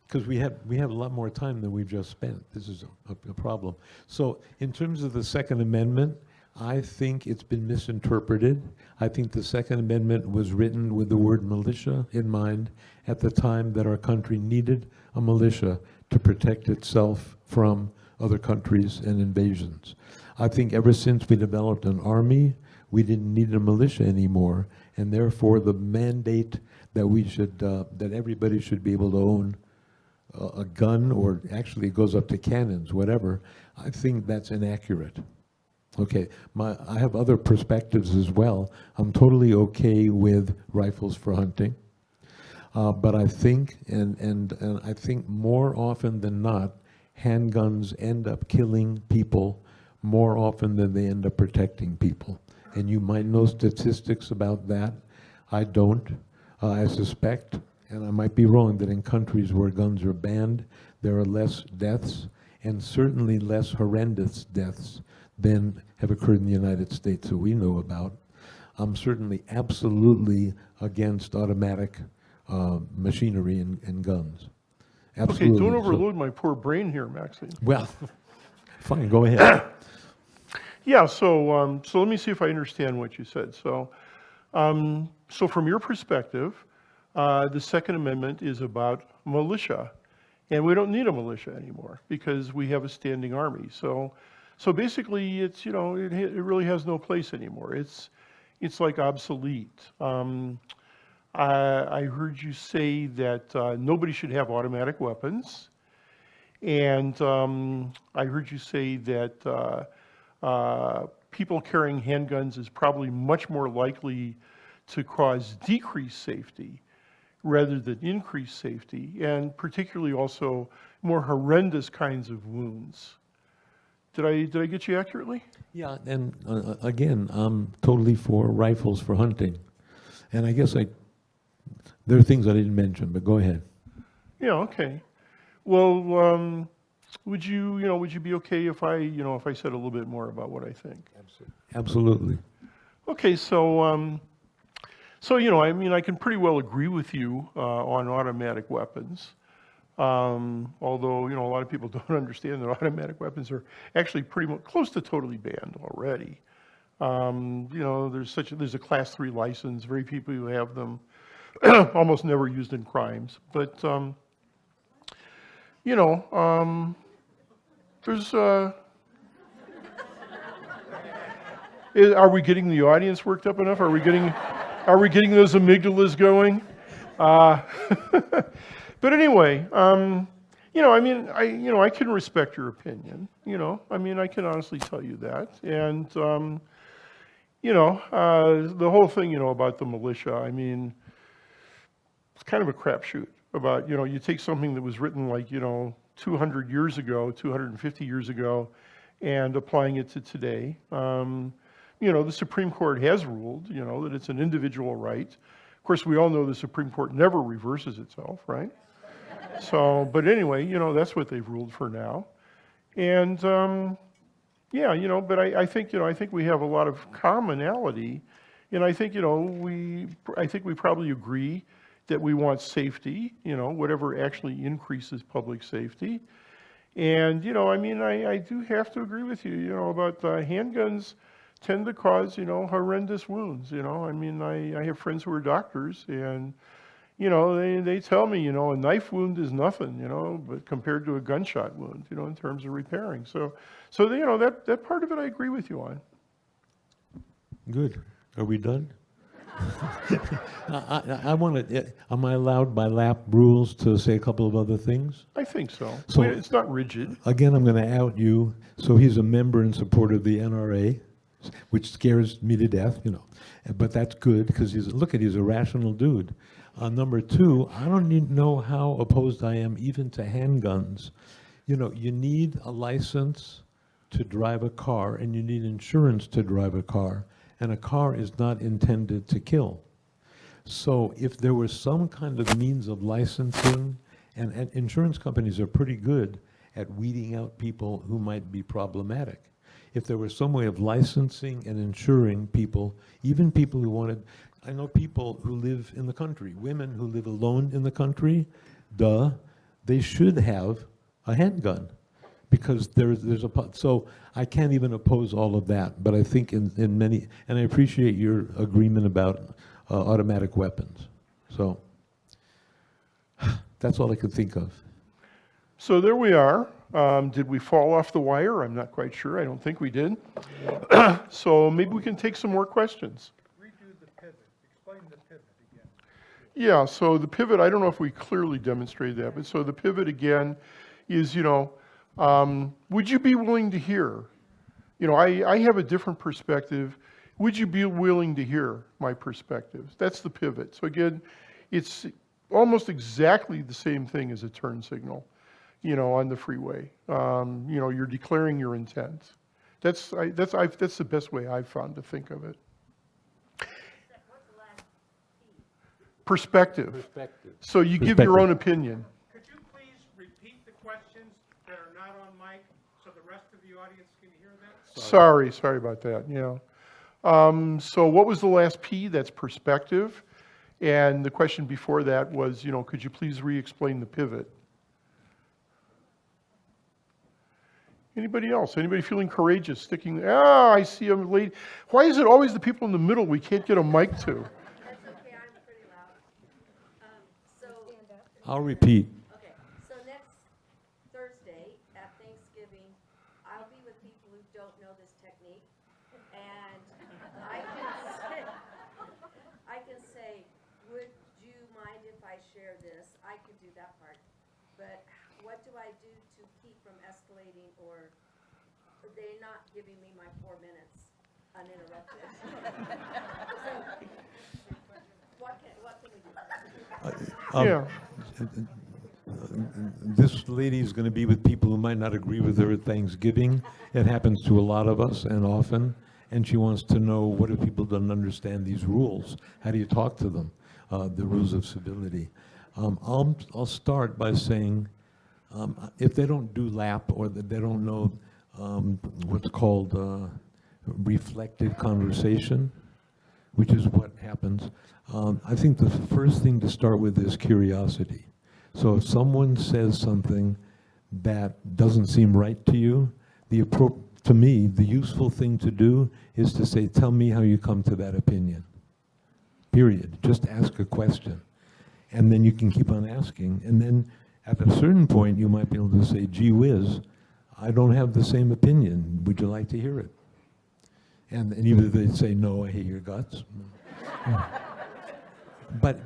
Speaker 4: Because we have a lot more time than we've just spent. This is a problem. So in terms of the Second Amendment, I think it's been misinterpreted. I think the Second Amendment was written with the word militia in mind at the time that our country needed a militia to protect itself from other countries and invasions. I think ever since we developed an army, we didn't need a militia anymore, and therefore the mandate that we should, that everybody should be able to own a gun, or actually it goes up to cannons, whatever, I think that's inaccurate. Okay, I have other perspectives as well. I'm totally okay with rifles for hunting, but I think, and I think more often than not, handguns end up killing people more often than they end up protecting people. And you might know statistics about that. I don't. I suspect, and I might be wrong, that in countries where guns are banned, there are less deaths, and certainly less horrendous deaths than have occurred in the United States that we know about. I'm certainly absolutely against automatic machinery and guns. Absolutely.
Speaker 3: Okay, don't overload my poor brain here, Maxine.
Speaker 4: Well, fine, go ahead.
Speaker 3: Yeah, so let me see if I understand what you said. So from your perspective, the Second Amendment is about militia, and we don't need a militia anymore because we have a standing army. So basically, it's, it really has no place anymore. It's like obsolete. I heard you say that nobody should have automatic weapons, and I heard you say that people carrying handguns is probably much more likely to cause decreased safety rather than increased safety, and particularly also more horrendous kinds of wounds. Did I get you accurately?
Speaker 4: Yeah, and again, I'm totally for rifles for hunting. And I guess there are things I didn't mention, but go ahead.
Speaker 3: Yeah, okay. Well, would you be okay if I said a little bit more about what I think?
Speaker 4: Absolutely.
Speaker 3: Okay, so I can pretty well agree with you on automatic weapons. Although, a lot of people don't understand that automatic weapons are actually pretty much close to totally banned already. There's a class 3 license, very few people who have them, almost never used in crimes. But, there's, are we getting the audience worked up enough? Are we getting those amygdalas going? But anyway, I can respect your opinion. I can honestly tell you that. And, the whole thing, about the militia, it's kind of a crapshoot about, you take something that was written like, 200 years ago, 250 years ago, and applying it to today. The Supreme Court has ruled, that it's an individual right. Of course, we all know the Supreme Court never reverses itself, right? So, but anyway, that's what they've ruled for now. And, but I think we have a lot of commonality. And I think, we probably agree that we want safety, whatever actually increases public safety. And, I do have to agree with you, about handguns tend to cause, horrendous wounds, I have friends who are doctors, and, they tell me, a knife wound is nothing, but compared to a gunshot wound, in terms of repairing. So that part of it I agree with you on.
Speaker 4: Good. Are we done? I want to, am I allowed by lap rules to say a couple of other things?
Speaker 3: I think so.
Speaker 4: So
Speaker 3: it's not rigid.
Speaker 4: Again, I'm going to out you. So he's a member and supporter of the NRA, which scares me to death, but that's good because he's a rational dude. Number two, I don't even know how opposed I am even to handguns. You need a license to drive a car, and you need insurance to drive a car, and a car is not intended to kill. So if there was some kind of means of licensing, and insurance companies are pretty good at weeding out people who might be problematic. If there was some way of licensing and insuring people, even people who wanted, I know people who live in the country, women who live alone in the country, they should have a handgun because there's so I can't even oppose all of that, but I think in many, and I appreciate your agreement about automatic weapons. So that's all I could think of.
Speaker 3: So there we are. Did we fall off the wire? I'm not quite sure. I don't think we did. So maybe we can take some more questions.
Speaker 10: Redo the pivot. Explain the pivot again.
Speaker 3: Yeah, so the pivot, I don't know if we clearly demonstrated that, but so the pivot again is, would you be willing to hear? I have a different perspective. Would you be willing to hear my perspectives? That's the pivot. So again, it's almost exactly the same thing as a turn signal, on the freeway. You're declaring your intent. That's the best way I've found to think of it. Perspective. So you give your own opinion.
Speaker 11: Could you please repeat the questions that are not on mic so the rest of the audience can hear them?
Speaker 3: Sorry about that, So what was the last P? That's perspective. And the question before that was, could you please re-explain the pivot? Anybody else? Anybody feeling courageous? Sticking, I see a lady. Why is it always the people in the middle we can't get a mic to?
Speaker 12: That's okay, I'm pretty loud.
Speaker 4: I'll repeat.
Speaker 12: Okay, so next Thursday at Thanksgiving, I'll be with people who don't know this technique. And I can say, would you mind if I share this? I could do that part. But what do I do to keep from escalating, or they're not giving me my 4 minutes uninterrupted? So, what can we do?
Speaker 3: Yeah.
Speaker 4: This lady is going to be with people who might not agree with her at Thanksgiving. It happens to a lot of us, and often. And she wants to know, what if people don't understand these rules? How do you talk to them? The rules of civility. I'll start by saying, if they don't do lap, or that they don't know what's called reflective conversation, which is what happens, I think the first thing to start with is curiosity. So if someone says something that doesn't seem right to you, to me, the useful thing to do is to say, tell me how you come to that opinion. Period. Just ask a question. And then you can keep on asking. And then at a certain point, you might be able to say, gee whiz, I don't have the same opinion. Would you like to hear it? And either they'd say, no, I hate your guts. But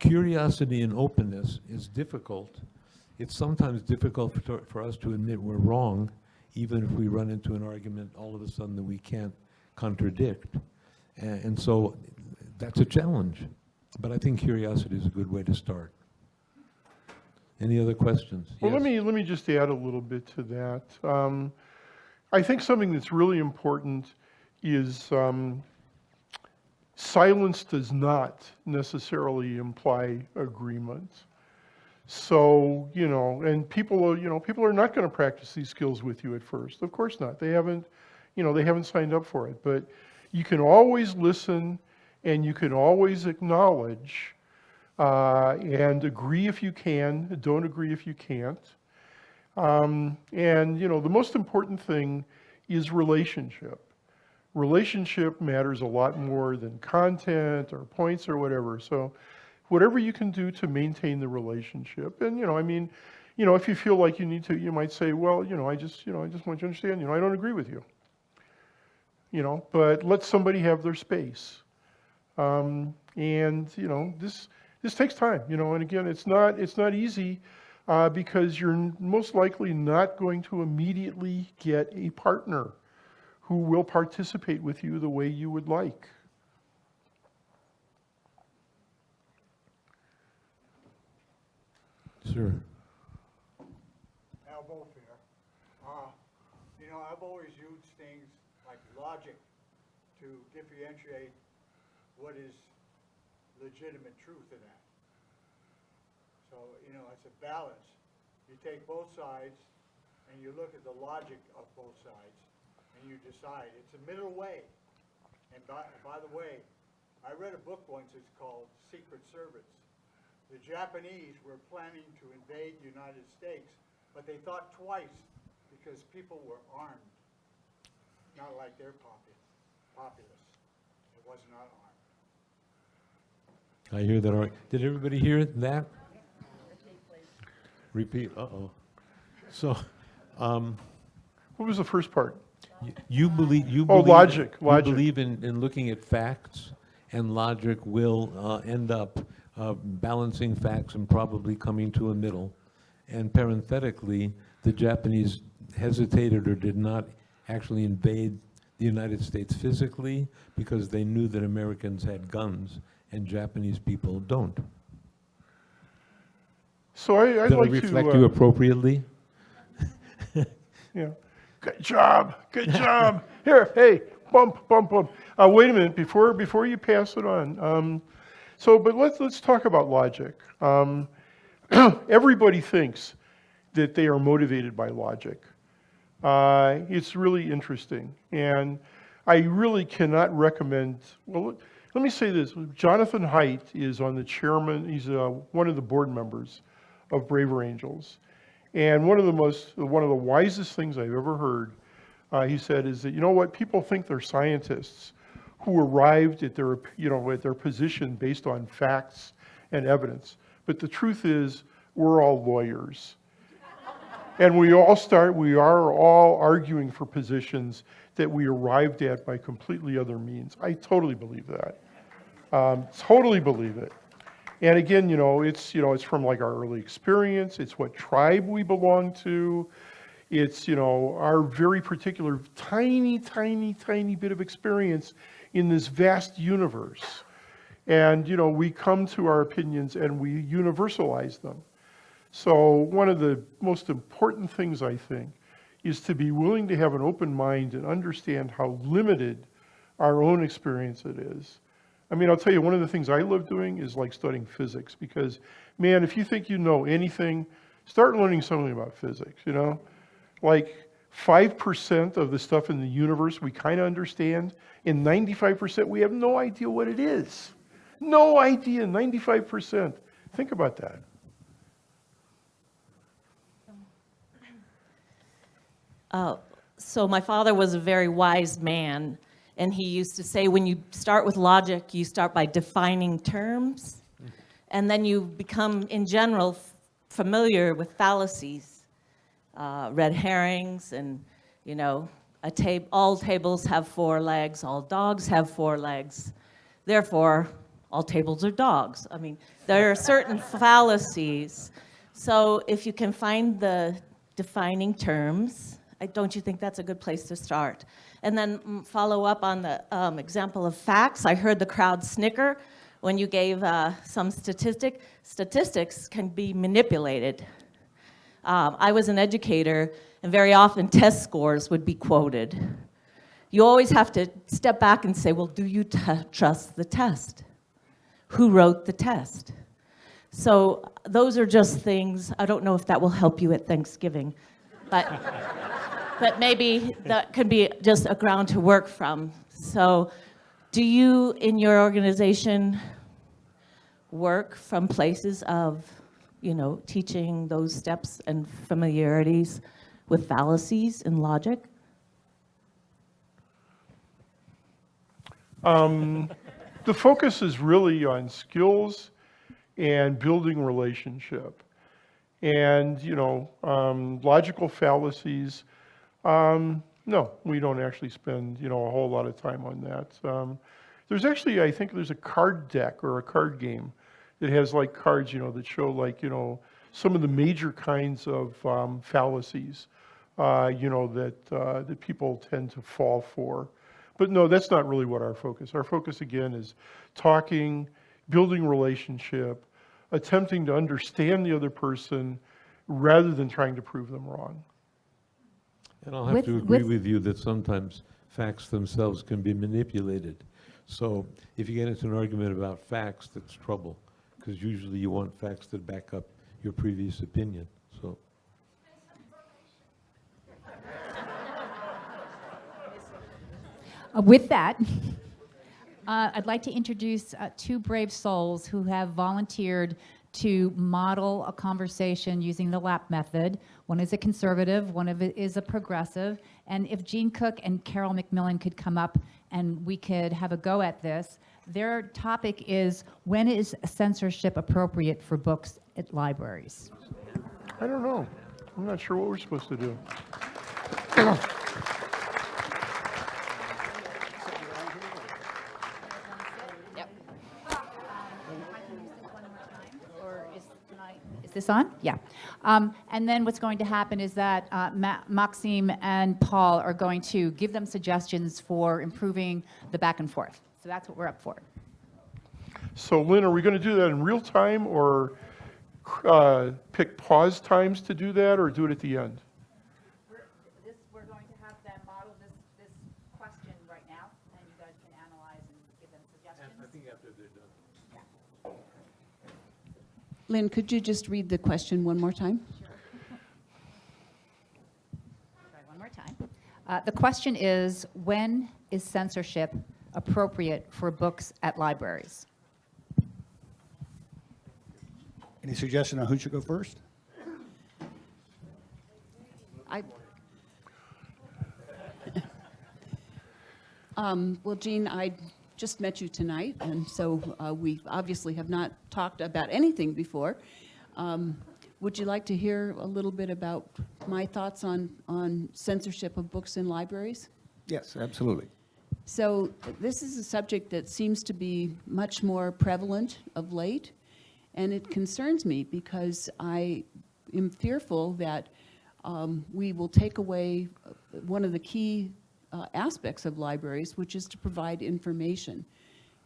Speaker 4: curiosity and openness is difficult. It's sometimes difficult for us to admit we're wrong, even if we run into an argument all of a sudden that we can't contradict. And so that's a challenge. But I think curiosity is a good way to start. Any other questions?
Speaker 3: Well,
Speaker 4: Yes.
Speaker 3: let me just add a little bit to that. I think something that's really important is silence does not necessarily imply agreement. So, and people are not going to practice these skills with you at first. Of course not. They haven't signed up for it. But you can always listen, and you can always acknowledge and agree if you can, don't agree if you can't. And, the most important thing is relationship. Relationship matters a lot more than content or points or whatever. So whatever you can do to maintain the relationship. And, if you feel like you need to, you might say, well, I just want you to understand, I don't agree with you. But let somebody have their space. And, this takes time, and again, it's not easy because you're most likely not going to immediately get a partner who will participate with you the way you would like.
Speaker 4: Sure.
Speaker 13: Al Bofair. I've always used things like logic to differentiate what is legitimate truth in that. So, it's a balance. You take both sides and you look at the logic of both sides and you decide. It's a middle way. And by the way, I read a book once, it's called Secret Service. The Japanese were planning to invade the United States, but they thought twice because people were armed. Not like their populace. It was not armed.
Speaker 4: I hear that. Did everybody hear that? Repeat. Uh-oh. So,
Speaker 3: What was the first part?
Speaker 4: you believe,
Speaker 3: logic.
Speaker 4: You believe in looking at facts, and logic will end up balancing facts and probably coming to a middle. And parenthetically, the Japanese hesitated or did not actually invade the United States physically because they knew that Americans had guns and Japanese people don't.
Speaker 3: So I'd
Speaker 4: Did I
Speaker 3: like
Speaker 4: reflect
Speaker 3: to.
Speaker 4: you appropriately?
Speaker 3: Yeah. Good job. Good job. Here, hey, bump. Wait a minute before you pass it on. But let's talk about logic. Everybody thinks that they are motivated by logic. It's really interesting, and I really cannot recommend. Well, let me say this: Jonathan Haidt is on the chairman. He's one of the board members of Braver Angels, and one of the wisest things I've ever heard, he said, is that, you know what, people think they're scientists who arrived at their at their position based on facts and evidence, but the truth is we're all lawyers. And we are all arguing for positions that we arrived at by completely other means. I totally believe that. Totally believe it. And again, it's from like our early experience. It's what tribe we belong to. It's, our very particular tiny bit of experience in this vast universe. And, we come to our opinions and we universalize them. So one of the most important things, I think, is to be willing to have an open mind and understand how limited our own experience it is. I mean, I'll tell you, one of the things I love doing is like studying physics, because, man, if you think you know anything, start learning something about physics, Like 5% of the stuff in the universe we kind of understand, and 95% we have no idea what it is. No idea, 95%. Think about that.
Speaker 14: So my father was a very wise man, and he used to say, when you start with logic, you start by defining terms, and then you become, in general, familiar with fallacies, red herrings, and, all tables have 4 legs, all dogs have 4 legs, therefore, all tables are dogs. I mean, there are certain fallacies. So if you can find the defining terms, don't you think that's a good place to start? And then follow up on the example of facts. I heard the crowd snicker when you gave some statistic. Statistics can be manipulated. I was an educator, and very often test scores would be quoted. You always have to step back and say, well, do you trust the test? Who wrote the test? So those are just things. I don't know if that will help you at Thanksgiving, but maybe that could be just a ground to work from. So do you, in your organization, work from places of, teaching those steps and familiarities with fallacies and logic?
Speaker 3: The focus is really on skills and building relationship. And, logical fallacies, no, we don't actually spend, a whole lot of time on that. There's actually, I think there's a card deck or a card game that has like cards, that show like, some of the major kinds of fallacies, that people tend to fall for. But no, that's not really what our focus. Our focus, again, is talking, building relationship, attempting to understand the other person rather than trying to prove them wrong.
Speaker 4: And I'll have to agree with you that sometimes facts themselves can be manipulated. So if you get into an argument about facts, that's trouble, because usually you want facts that back up your previous opinion. So.
Speaker 1: With that, I'd like to introduce 2 brave souls who have volunteered to model a conversation using the LAP method. One is a conservative, one of it is a progressive. And if Jean Cook and Carol McMillan could come up and we could have a go at this. Their topic is, when is censorship appropriate for books at libraries?
Speaker 3: I don't know. I'm not sure what we're supposed to do.
Speaker 1: Yep. Or is this on? Yeah. And then what's going to happen is that Maxime and Paul are going to give them suggestions for improving the back and forth. So that's what we're up for.
Speaker 3: So Lynn, are we going to do that in real time or pick pause times to do that or do it at the end?
Speaker 1: We're going to have them model this question right now, and you guys can analyze and give them suggestions.
Speaker 4: I think after they're done.
Speaker 15: Lynn, could you just read the question one more time?
Speaker 1: Try one more time. The question is, when is censorship appropriate for books at libraries?
Speaker 16: Any suggestion on who should go first?
Speaker 15: Well, Jean, I just met you tonight, and so we obviously have not talked about anything before. Would you like to hear a little bit about my thoughts on censorship of books in libraries?
Speaker 16: Yes, absolutely.
Speaker 15: So this is a subject that seems to be much more prevalent of late, and it concerns me because I am fearful that we will take away one of the key aspects of libraries, which is to provide information,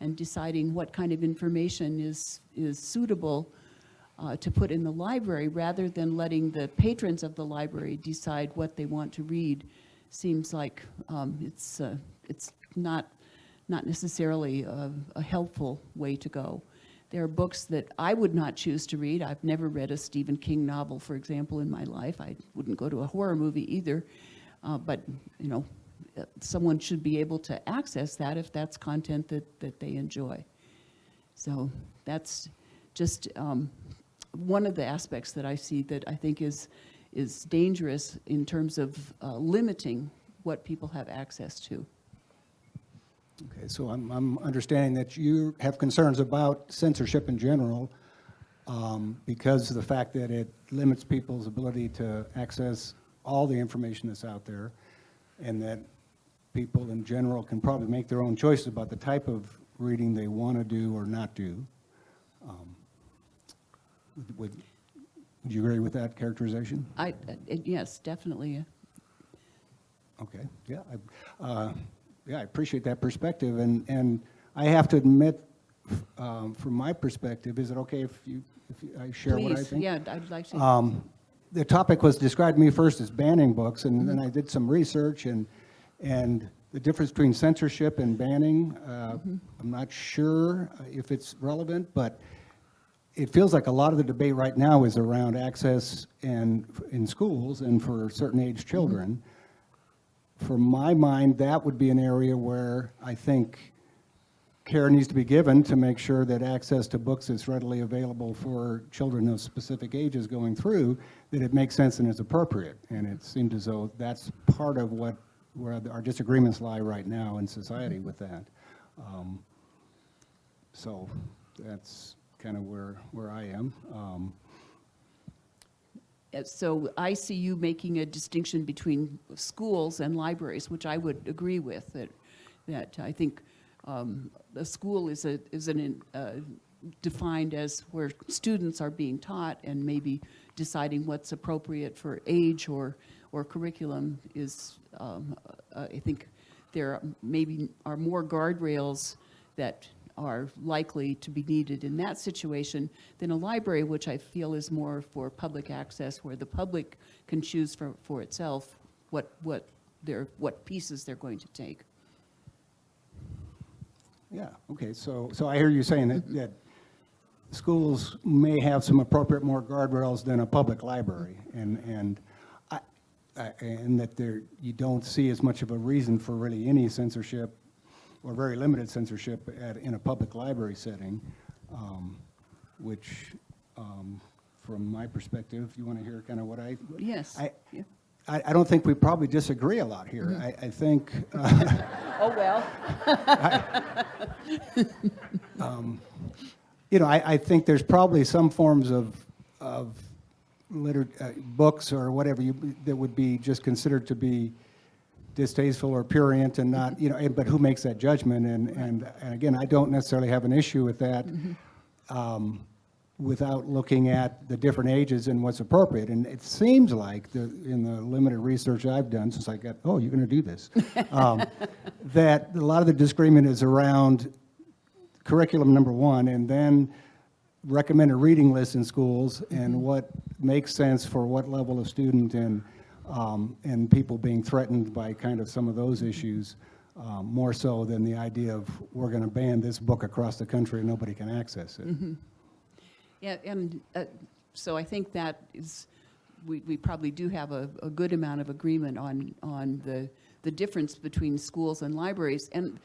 Speaker 15: and deciding what kind of information is suitable to put in the library rather than letting the patrons of the library decide what they want to read seems like it's not necessarily a helpful way to go. There are books that I would not choose to read. I've never read a Stephen King novel, for example, in my life. I wouldn't go to a horror movie either. But, you know, someone should be able to access that if that's content that they enjoy. So that's just one of the aspects that I see that I think is dangerous in terms of limiting what people have access to.
Speaker 16: Okay, so I'm understanding that you have concerns about censorship in general because of the fact that it limits people's ability to access all the information that's out there, and that people in general can probably make their own choices about the type of reading they want to do or not do. Would you agree with that characterization?
Speaker 15: Yes, definitely.
Speaker 16: Okay, yeah. I appreciate that perspective, and I have to admit, from my perspective, is it okay if I share what I think?
Speaker 15: Please, yeah, I'd like to.
Speaker 16: The topic was described to me first as banning books, and then I did some research, and the difference between censorship and banning, I'm not sure if it's relevant, but it feels like a lot of the debate right now is around access in schools and for certain age children. For my mind, that would be an area where I think care needs to be given to make sure that access to books is readily available for children of specific ages going through, that it makes sense and is appropriate. And it seems as though that's part of where our disagreements lie right now in society with that. So that's kind of where I am.
Speaker 15: So I see you making a distinction between schools and libraries, which I would agree with. That I think a school is defined as where students are being taught, and maybe deciding what's appropriate for age or curriculum is. I think there maybe are more guardrails that are likely to be needed in that situation than a library, which I feel is more for public access, where the public can choose for itself what pieces they're going to take.
Speaker 16: Yeah, okay, so I hear you saying that schools may have some appropriate more guardrails than a public library, and that you don't see as much of a reason for really any censorship or very limited censorship in a public library setting, which, from my perspective, you want to hear kind of what I...
Speaker 15: Yes.
Speaker 16: I don't think we probably disagree a lot here. I think...
Speaker 15: Oh, well.
Speaker 16: You know, I think there's probably some forms of books or whatever that would be just considered to be distasteful or prurient and not, but who makes that judgment? And again, I don't necessarily have an issue with that without looking at the different ages and what's appropriate. And it seems like in the limited research I've done since I got, oh, you're going to do this, that a lot of the disagreement is around curriculum number one, and then recommended reading lists in schools and what makes sense for what level of student and people being threatened by kind of some of those issues, more so than the idea of we're going to ban this book across the country and nobody can access it.
Speaker 15: Yeah, and so I think that is, we probably do have a good amount of agreement on the difference between schools and libraries. And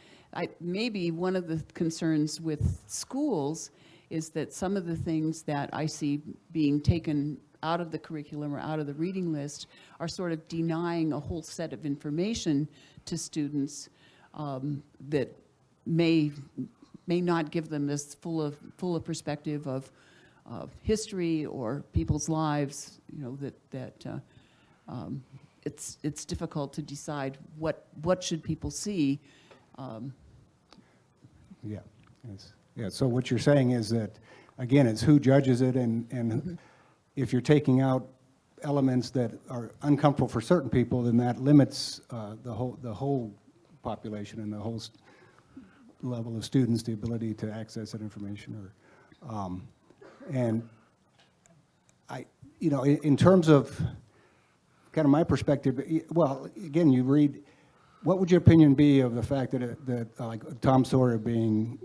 Speaker 15: maybe one of the concerns with schools is that some of the things that I see being taken out of the curriculum or out of the reading list are sort of denying a whole set of information to students that may not give them this full of perspective of history or people's lives. It's difficult to decide what should people see.
Speaker 16: Yeah. Yeah. So what you're saying is that, again, it's who judges it, and if you're taking out elements that are uncomfortable for certain people, then that limits the whole population and the whole level of students, the ability to access that information. And in terms of kind of my perspective, well, again, you read. What would your opinion be of the fact that like Tom Sawyer being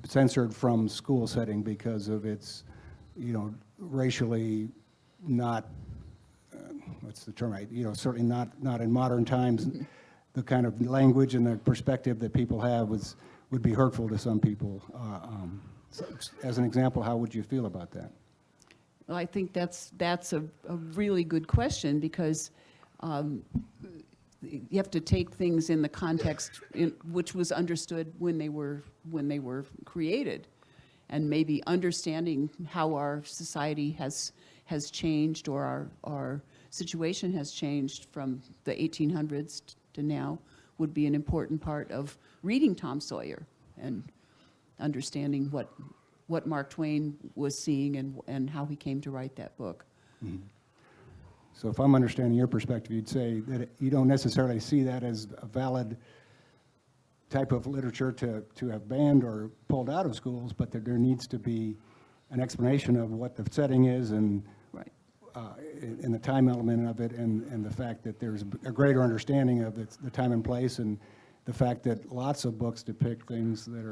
Speaker 16: censored from school setting because of its, racially not, what's the term? Certainly not in modern times. The kind of language and the perspective that people have would be hurtful to some people. So as an example, how would you feel about that?
Speaker 15: Well, I think that's a really good question, because you have to take things in the context which was understood when they were created, and maybe understanding how our society has changed, or our situation has changed from the 1800s to now, would be an important part of reading Tom Sawyer and understanding what Mark Twain was seeing and how he came to write that book.
Speaker 16: Mm-hmm. So if I'm understanding your perspective, you'd say that you don't necessarily see that as a valid type of literature to have banned or pulled out of schools, but that there needs to be an explanation of what the setting is and the time element of it, and the fact that there's a greater understanding of the time and place, and the fact that lots of books depict things that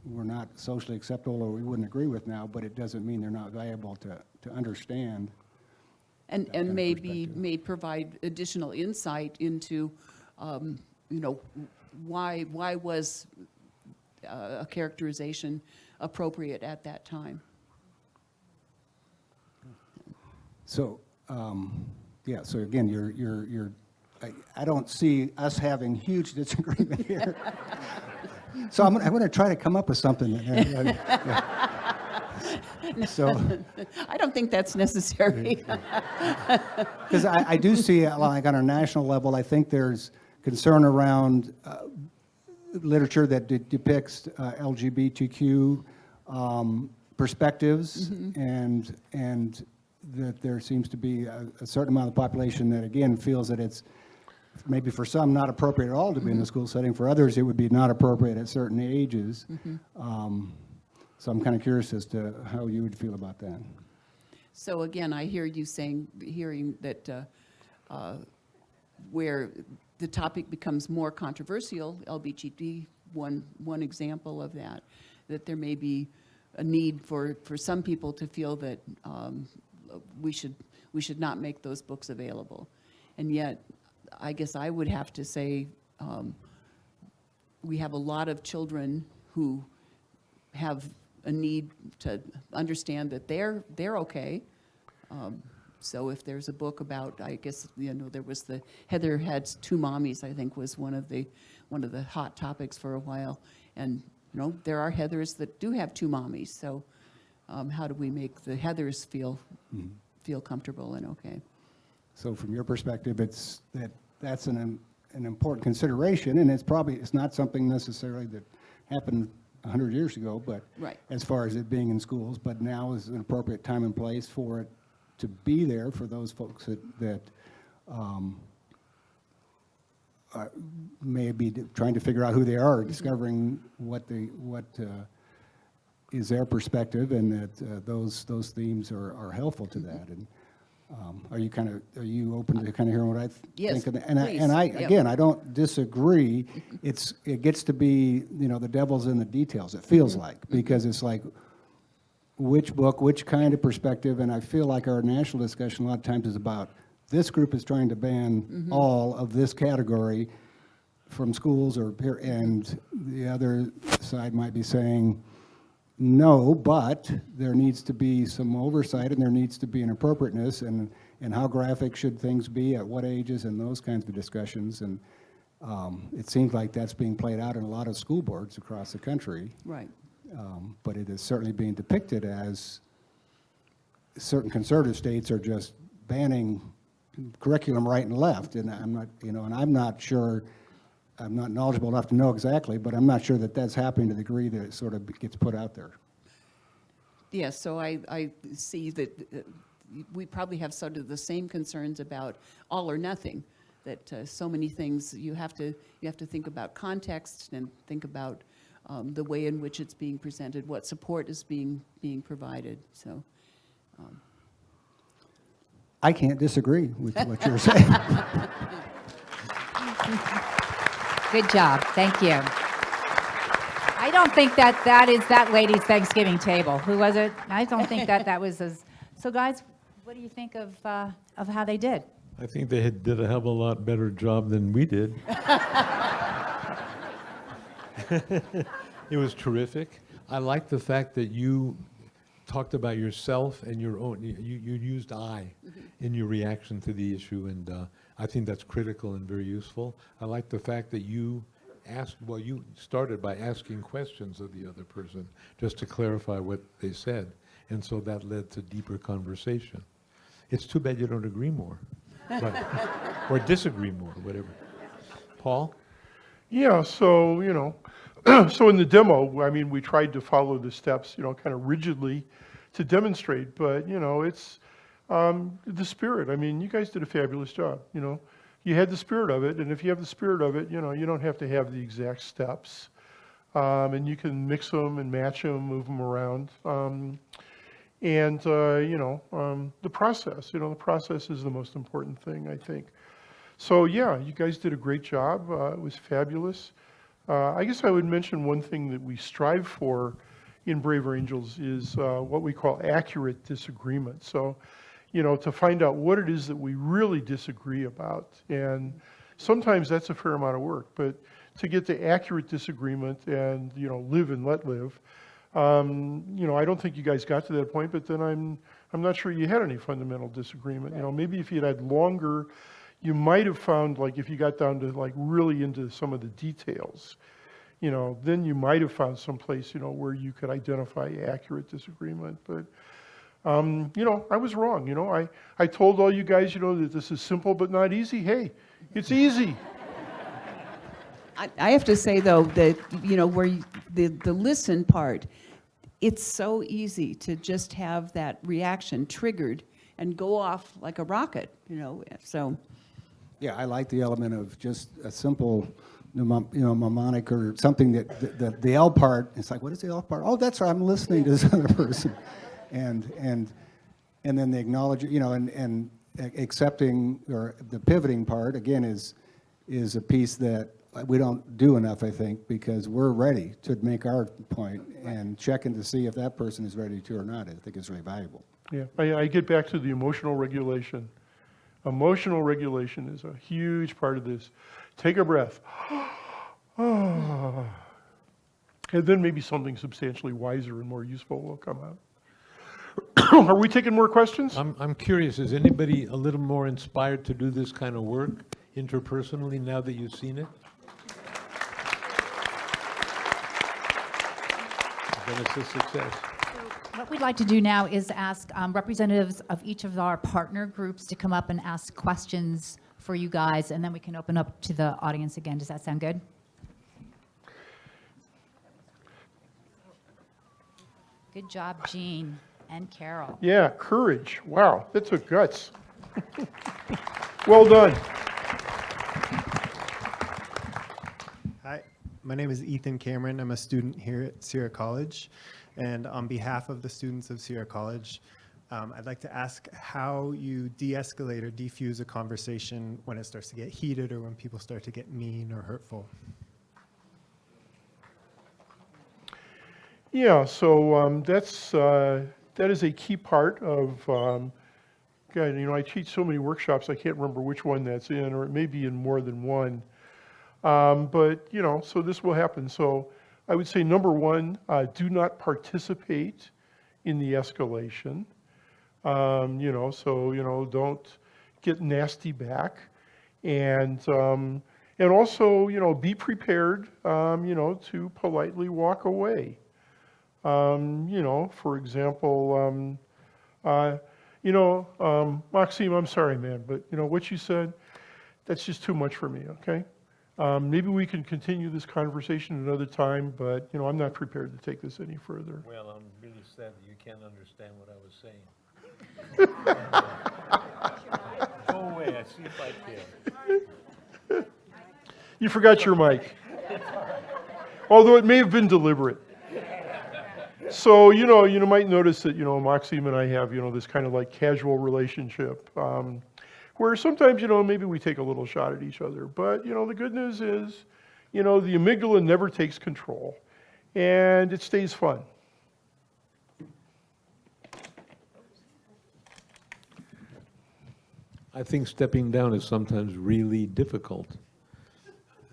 Speaker 16: were not socially acceptable or we wouldn't agree with now, but it doesn't mean they're not valuable to understand.
Speaker 15: And may provide additional insight into, why was a characterization appropriate at that time.
Speaker 16: So, so again, you're I don't see us having huge disagreement here. So I'm going to try to come up with something. So
Speaker 15: I don't think that's necessary.
Speaker 16: Because I do see, like on a national level, I think there's concern around literature that depicts LGBTQ perspectives, and that there seems to be a certain amount of the population that, again, feels that it's maybe for some not appropriate at all to be in the school setting. For others, it would be not appropriate at certain ages. So I'm kind of curious as to how you would feel about that.
Speaker 15: So again, I hear you hearing that where the topic becomes more controversial, LGBT, one example of that there may be a need for some people to feel that we should not make those books available. And yet, I guess I would have to say we have a lot of children who have a need to understand that they're okay. So if there's a book about, I guess, there was the Heather Had Two Mommies, I think, was one of the hot topics for a while. And there are Heathers that do have two mommies. So how do we make the Heathers feel feel comfortable and okay.
Speaker 16: So from your perspective, that's an important consideration, and it's not something necessarily that happened 100 years ago, but
Speaker 15: Right.
Speaker 16: as far as it being in schools, but now is an appropriate time and place for it to be there for those folks that may be trying to figure out who they are, discovering what is their perspective, and that those themes are helpful to that. And are you open to kind of hearing what I
Speaker 15: Yes,
Speaker 16: think of that?
Speaker 15: please.
Speaker 16: And I
Speaker 15: Yep.
Speaker 16: again, I don't disagree. It gets to be, the devil's in the details. It feels like, because it's like, which book, which kind of perspective, and I feel like our national discussion a lot of times is about this group is trying to ban all of this category from schools, and the other side might be saying, no, but there needs to be some oversight, and there needs to be an appropriateness, and how graphic should things be at what ages, and those kinds of discussions. And it seems like that's being played out in a lot of school boards across the country.
Speaker 15: Right.
Speaker 16: But it is certainly being depicted as certain conservative states are just banning curriculum right and left, and I'm not, and I'm not sure. I'm not knowledgeable enough to know exactly, but I'm not sure that that's happening to the degree that it sort of gets put out there.
Speaker 15: Yes, so I see that we probably have sort of the same concerns about all or nothing, that so many things you have to think about context and think about the way in which it's being presented, what support is being provided. So
Speaker 16: I can't disagree with what you're saying.
Speaker 1: Good job. Thank you. I don't think that is that lady's Thanksgiving table. Who was it? I don't think that was as. So, guys, what do you think of how they did?
Speaker 4: I think they did a hell of a lot better job than we did. It was terrific. I like the fact that you talked about yourself and your own. You used I in your reaction to the issue, and I think that's critical and very useful. I like the fact that you you started by asking questions of the other person just to clarify what they said, and so that led to deeper conversation. It's too bad you don't agree more, or disagree more, whatever. Paul?
Speaker 3: Yeah, so, so in the demo, I mean, we tried to follow the steps, kind of rigidly to demonstrate, but, it's the spirit. I mean, you guys did a fabulous job, You had the spirit of it, and if you have the spirit of it, you don't have to have the exact steps. And you can mix them and match them, move them around. The process, the process is the most important thing, I think. So, yeah, you guys did a great job. It was fabulous. I guess I would mention one thing that we strive for in Braver Angels is what we call accurate disagreement. So, to find out what it is that we really disagree about. And sometimes that's a fair amount of work, but to get to accurate disagreement and, live and let live, I don't think you guys got to that point, but then I'm not sure you had any fundamental disagreement.
Speaker 15: Right.
Speaker 3: Maybe if you'd had longer, you might have found, like, if you got down to, like, really into some of the details, then you might have found some place, where you could identify accurate disagreement. But, I was wrong. I told all you guys, that this is simple but not easy. Hey, it's easy.
Speaker 15: I have to say, though, that, where the listen part, it's so easy to just have that reaction triggered and go off like a rocket, so.
Speaker 16: Yeah, I like the element of just a simple, mnemonic or something that the L part, it's like, what is the L part? Oh, that's right, I'm listening to this other person. And then the acknowledge, and accepting, or the pivoting part, again, is a piece that we don't do enough, I think, because we're ready to make our point, and checking to see if that person is ready to or not, I think is really valuable.
Speaker 3: Yeah, I get back to the emotional regulation. Emotional regulation is a huge part of this. Take a breath. And then maybe something substantially wiser and more useful will come out. Are we taking more questions?
Speaker 4: I'm curious, is anybody a little more inspired to do this kind of work interpersonally now that you've seen it? Then it's a success.
Speaker 1: What we'd like to do now is ask representatives of each of our partner groups to come up and ask questions for you guys, and then we can open up to the audience again. Does that sound good? Good job, Jean and Carol.
Speaker 3: Yeah, courage. Wow, that took guts. Well done.
Speaker 17: Hi, my name is Ethan Cameron. I'm a student here at Sierra College. And on behalf of the students of Sierra College, I'd like to ask how you de-escalate or defuse a conversation when it starts to get heated or when people start to get mean or hurtful.
Speaker 3: Yeah, so that is a key part of, God, you know, I teach so many workshops, I can't remember which one that's in, or it may be in more than one. But, you know, so this will happen. So I would say, number one, do not participate in the escalation. You know, so, you know, don't get nasty back. And also, you know, be prepared, you know, to politely walk away. You know, for example, you know, Maxime, I'm sorry, man, but, you know, what you said, that's just too much for me, okay? Maybe we can continue this conversation another time, but, you know, I'm not prepared to take this any further.
Speaker 4: Well, I'm really sad that you can't understand what I was saying. Go away, I see if I can.
Speaker 3: You forgot your mic. Although it may have been deliberate. So, you might notice that, you know, Maxime and I have, you know, this kind of like casual relationship, where sometimes, you know, maybe we take a little shot at each other. But, you know, the good news is, you know, the amygdala never takes control, and it stays fun.
Speaker 4: I think stepping down is sometimes really difficult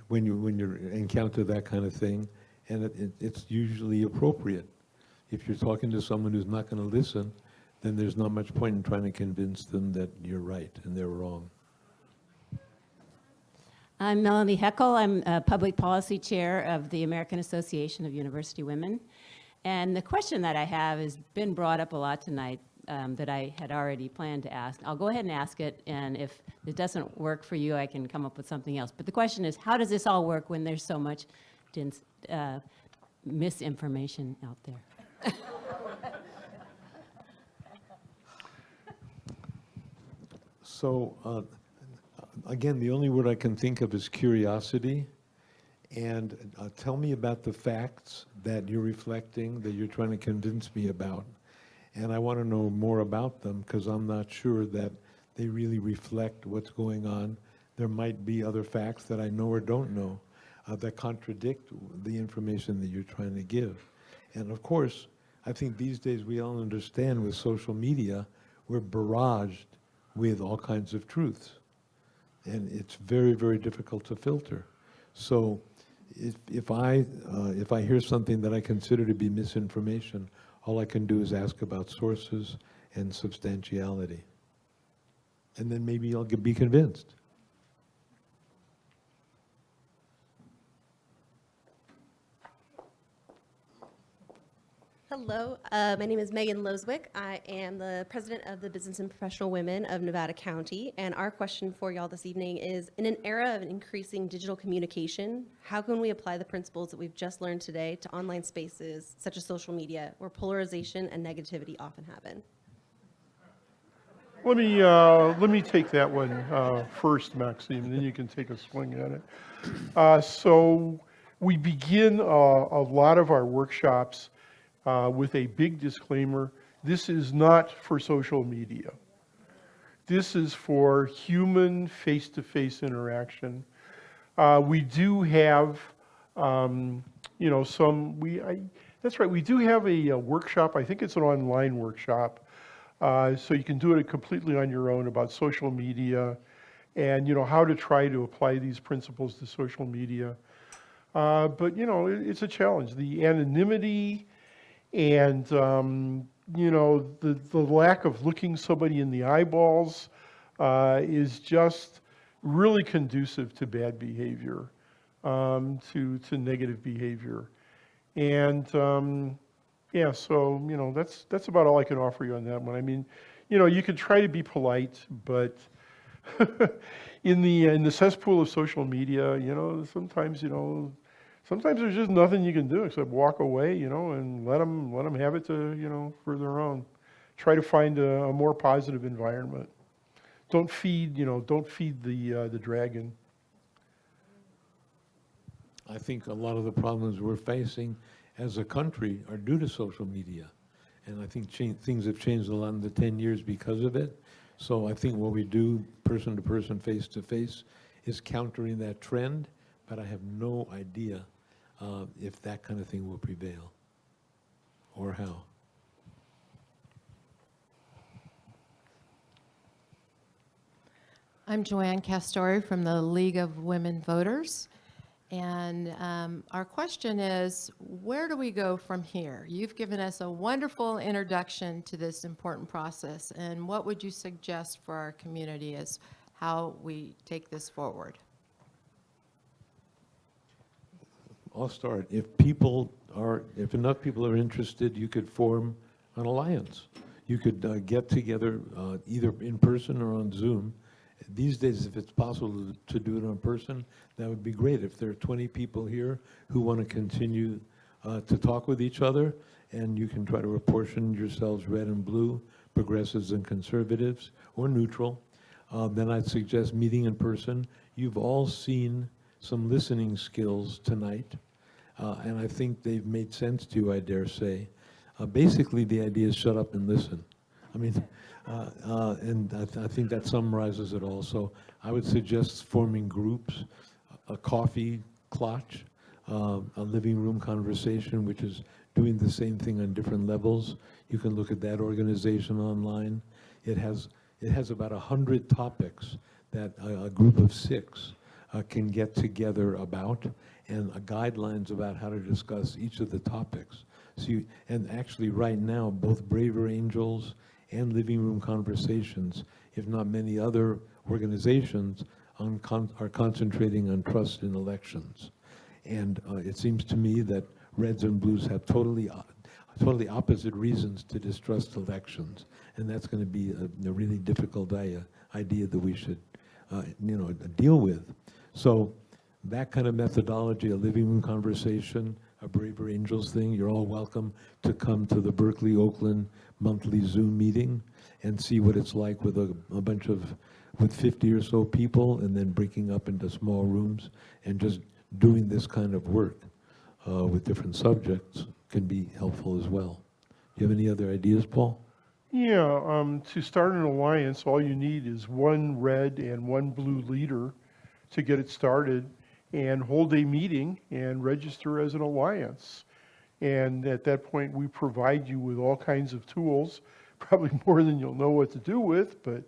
Speaker 4: when you encounter that kind of thing, and it's usually appropriate. If you're talking to someone who's not going to listen, then there's not much point in trying to convince them that you're right and they're wrong.
Speaker 18: I'm Melanie Heckel. I'm a public policy chair of the American Association of University Women. And the question that I have has been brought up a lot tonight that I had already planned to ask. I'll go ahead and ask it, and if it doesn't work for you, I can come up with something else. But the question is, how does this all work when there's so much misinformation out there?
Speaker 4: So, again, the only word I can think of is curiosity. And tell me about the facts that you're reflecting, that you're trying to convince me about. And I want to know more about them because I'm not sure that they really reflect what's going on. There might be other facts that I know or don't know that contradict the information that you're trying to give. And of course, I think these days we all understand with social media, we're barraged with all kinds of truths. And it's very, very difficult to filter. So if I hear something that I consider to be misinformation, all I can do is ask about sources and substantiality. And then maybe I'll be convinced.
Speaker 5: Hello, my name is Megan Loswick. I am the president of the Business and Professional Women of Nevada County. And our question for y'all this evening is, in an era of increasing digital communication, how can we apply the principles that we've just learned today to online spaces such as social media, where polarization and negativity often happen?
Speaker 3: Let me take that one first, Maxime, and then you can take a swing at it. So we begin a lot of our workshops with a big disclaimer. This is not for social media. This is for human face-to-face interaction. We do have, that's right, we do have a workshop. I think it's an online workshop. So you can do it completely on your own about social media and, you know, how to try to apply these principles to social media. But, you know, it's a challenge. The anonymity and, you know, the lack of looking somebody in the eyeballs is just really conducive to bad behavior, to negative behavior. And Yeah, so, that's about all I can offer you on that one. I mean, you could try to be polite, but in the cesspool of social media, sometimes there's just nothing you can do except walk away, and let them have it to, for their own. Try to find a more positive environment. Don't feed the dragon.
Speaker 4: I think a lot of the problems we're facing as a country are due to social media. And I think things have changed a lot in the 10 years because of it. So I think what we do, person to person, face to face, is countering that trend, but I have no idea if that kind of thing will prevail or how.
Speaker 19: I'm Joanne Castori from the League of Women Voters. And our question is, where do we go from here? You've given us a wonderful introduction to this important process. And what would you suggest for our community as how we take this forward?
Speaker 4: I'll start. If enough people are interested, you could form an alliance. You could get together either in person or on Zoom. These days, if it's possible to do it in person, that would be great. If there are 20 people here who want to continue to talk with each other, and you can try to apportion yourselves red and blue, progressives and conservatives, or neutral, then I'd suggest meeting in person. You've all seen some listening skills tonight, and I think they've made sense to you, I dare say. Basically, the idea is shut up and listen. I mean, and I think that summarizes it all. So I would suggest forming groups, a coffee clutch, a living room conversation, which is doing the same thing on different levels. You can look at that organization online. It has about 100 topics that a group of 6 can get together about, and guidelines about how to discuss each of the topics. So and actually right now, both Braver Angels and Living Room Conversations, if not many other organizations, are concentrating on trust in elections. And it seems to me that Reds and Blues have totally opposite reasons to distrust elections, and that's going to be a really difficult idea that we should, deal with. So that kind of methodology, a living room conversation, a Braver Angels thing, you're all welcome to come to the Berkeley Oakland monthly Zoom meeting and see what it's like with with 50 or so people, and then breaking up into small rooms and just doing this kind of work with different subjects can be helpful as well. Do you have any other ideas, Paul?
Speaker 3: Yeah, to start an alliance, all you need is one red and one blue leader to get it started, and hold a meeting and register as an alliance. And at that point, we provide you with all kinds of tools, probably more than you'll know what to do with, but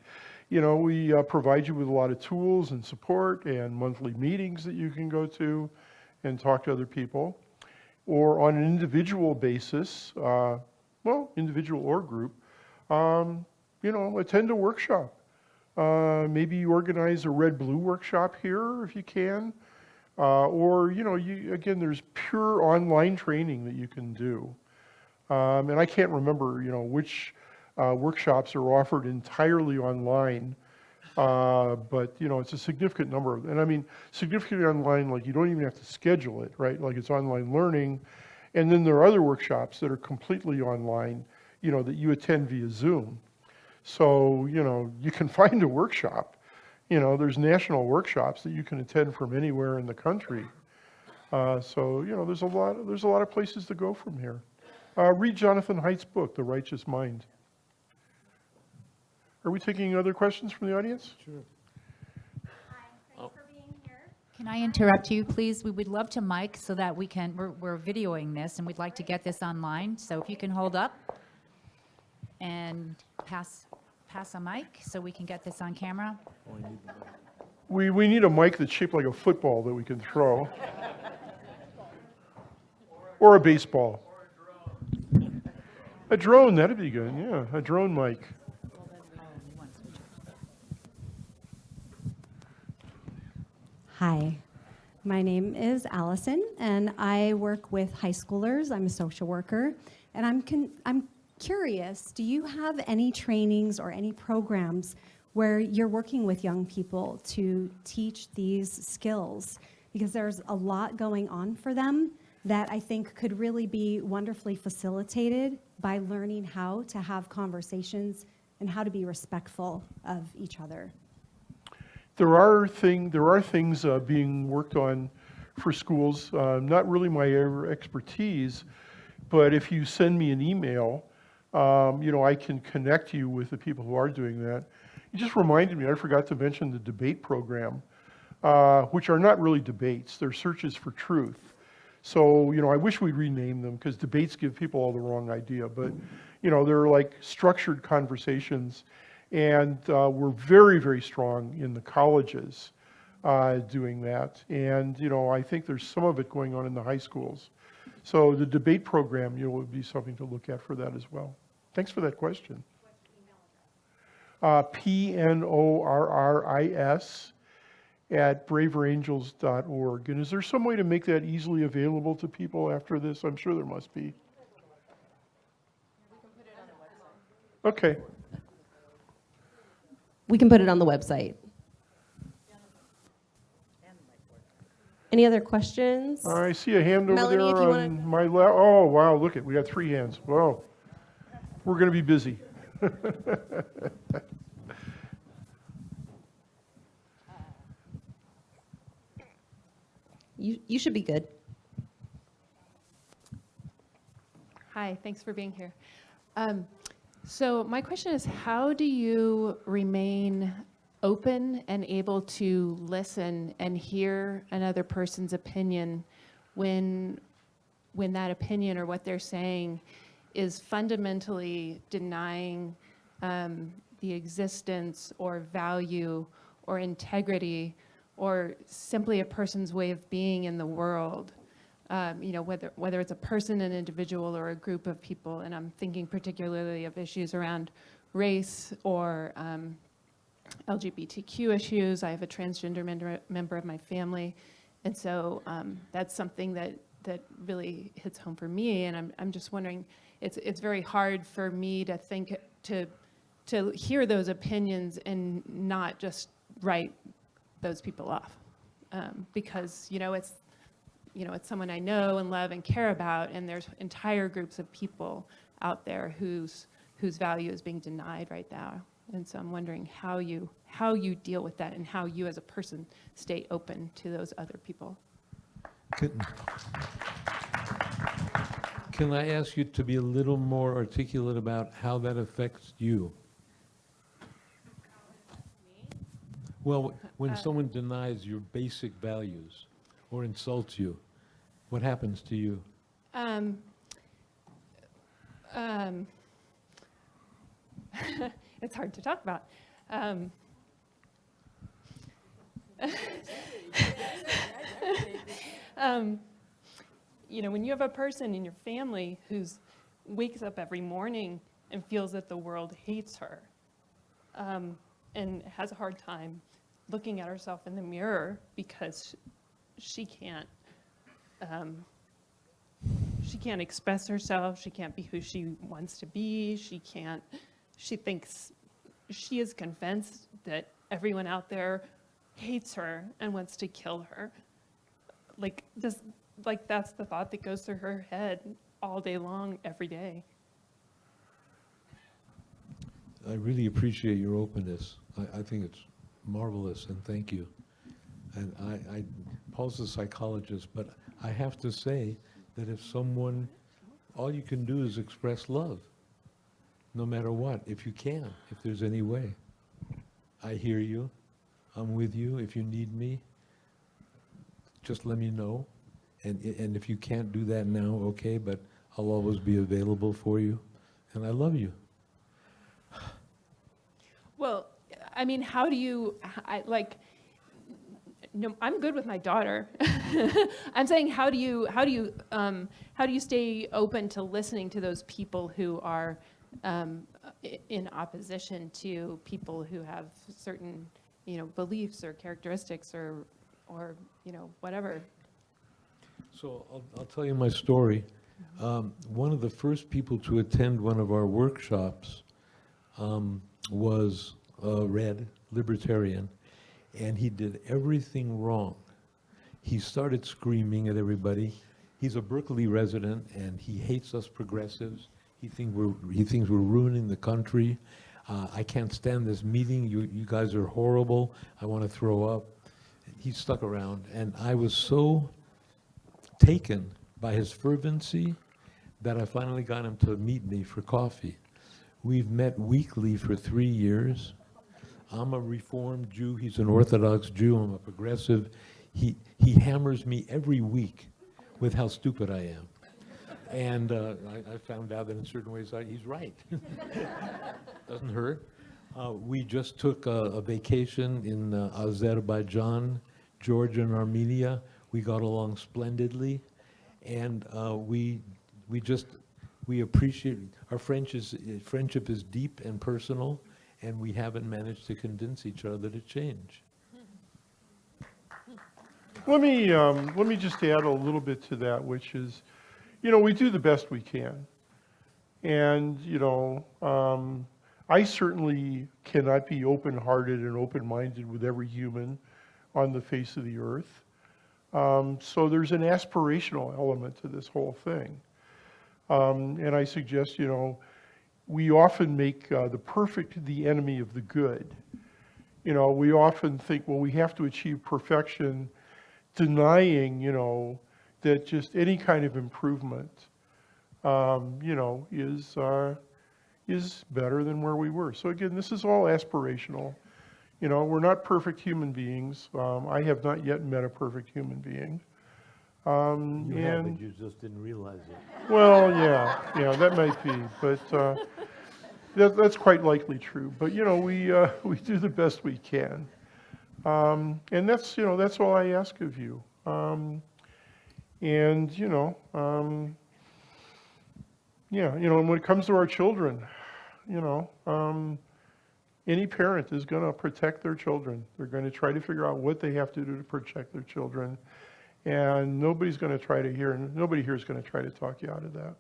Speaker 3: we provide you with a lot of tools and support and monthly meetings that you can go to and talk to other people. Or on an individual basis, individual or group, attend a workshop. Maybe you organize a red-blue workshop here if you can. There's pure online training that you can do. And I can't remember, which workshops are offered entirely online. But it's a significant number. And I mean, significantly online, like you don't even have to schedule it, right? Like it's online learning. And then there are other workshops that are completely online, that you attend via Zoom. So, you can find a workshop. There's national workshops that you can attend from anywhere in the country. There's a lot of places to go from here. Read Jonathan Haidt's book, The Righteous Mind. Are we taking other questions from the audience?
Speaker 4: Sure.
Speaker 8: Hi, thanks for being here.
Speaker 1: Can I interrupt you, please? We would love to mic so that we're videoing this, and we'd like to get this online. So if you can hold up and pass a mic so we can get this on camera.
Speaker 3: We need a mic that's shaped like a football that we can throw. Or a baseball. A drone, that'd be good, yeah. A drone mic.
Speaker 20: Hi, my name is Allison, and I work with high schoolers. I'm a social worker, And I'm curious, do you have any trainings or any programs where you're working with young people to teach these skills? Because there's a lot going on for them that I think could really be wonderfully facilitated by learning how to have conversations and how to be respectful of each other.
Speaker 3: There are things being worked on for schools, not really my expertise, but if you send me an email, I can connect you with the people who are doing that. You just reminded me, I forgot to mention the debate program, which are not really debates, they're searches for truth. So, I wish we'd rename them because debates give people all the wrong idea, but, they're like structured conversations. And we're very, very strong in the colleges doing that. And, I think there's some of it going on in the high schools. So the debate program, would be something to look at for that as well. Thanks for that question. PNORRIS@braverangels.org. And is there some way to make that easily available to people after this? I'm sure there must be. Okay.
Speaker 5: We can put it on the website. Any other questions?
Speaker 3: I see a hand over
Speaker 5: Melanie, if
Speaker 3: there
Speaker 5: you
Speaker 3: on my left. Oh, wow, look it. We got 3 hands. Whoa. We're going to be busy.
Speaker 5: You should be good.
Speaker 21: Hi, thanks for being here. So my question is, how do you remain open and able to listen and hear another person's opinion when that opinion or what they're saying is fundamentally denying the existence or value or integrity or simply a person's way of being in the world? Whether it's a person, an individual, or a group of people, and I'm thinking particularly of issues around race or LGBTQ issues. I have a transgender member of my family, and so that's something that really hits home for me. And I'm just wondering, it's very hard for me to think to hear those opinions and not just write those people off, because it's someone I know and love and care about, and there's entire groups of people out there whose value is being denied right now. And so I'm wondering how you deal with that and how you as a person stay open to those other people.
Speaker 4: Can I ask you to be a little more articulate about how that affects you? Well, when someone denies your basic values or insults you, what happens to you?
Speaker 21: It's hard to talk about. When you have a person in your family who wakes up every morning and feels that the world hates her, and has a hard time looking at herself in the mirror because she can't express herself, she can't be who she wants to be, she thinks, she is convinced that everyone out there hates her and wants to kill her. That's the thought that goes through her head all day long, every day.
Speaker 4: I really appreciate your openness. I think it's marvelous, and thank you. And Paul's a psychologist, but I have to say that if someone, all you can do is express love, no matter what, if you can, if there's any way. I hear you. I'm with you. If you need me, just let me know. And if you can't do that now, okay, but I'll always be available for you. And I love you.
Speaker 21: Well, I mean, how do you, no, I'm good with my daughter. I'm saying, how do you stay open to listening to those people who are in opposition to people who have certain, beliefs or characteristics or whatever?
Speaker 4: So I'll tell you my story. One of the first people to attend one of our workshops was Red, libertarian, and he did everything wrong. He started screaming at everybody. He's a Berkeley resident, and he hates us progressives. He thinks we're ruining the country. I can't stand this meeting. You guys are horrible. I want to throw up. He stuck around, and I was so taken by his fervency that I finally got him to meet me for coffee. We've met weekly for 3 years. I'm a Reformed Jew. He's an Orthodox Jew. I'm a progressive. He hammers me every week with how stupid I am. And I found out that in certain ways he's right. Doesn't hurt. We just took a vacation in Azerbaijan, Georgia, and Armenia. We got along splendidly, and we appreciate our friendship is deep and personal, and we haven't managed to convince each other to change.
Speaker 3: Let me just add a little bit to that, which is, we do the best we can. And, I certainly cannot be open-hearted and open-minded with every human on the face of the earth. So there's an aspirational element to this whole thing. And I suggest, we often make the perfect the enemy of the good. We often think, well, we have to achieve perfection, denying, that just any kind of improvement, is better than where we were. So again, this is all aspirational. We're not perfect human beings. I have not yet met a perfect human being.
Speaker 4: You have, but you just didn't realize it.
Speaker 3: Well, yeah, that might be, but that's quite likely true. But we do the best we can, and that's all I ask of you. And and when it comes to our children, any parent is going to protect their children. They're going to try to figure out what they have to do to protect their children, and nobody here is going to try to talk you out of that.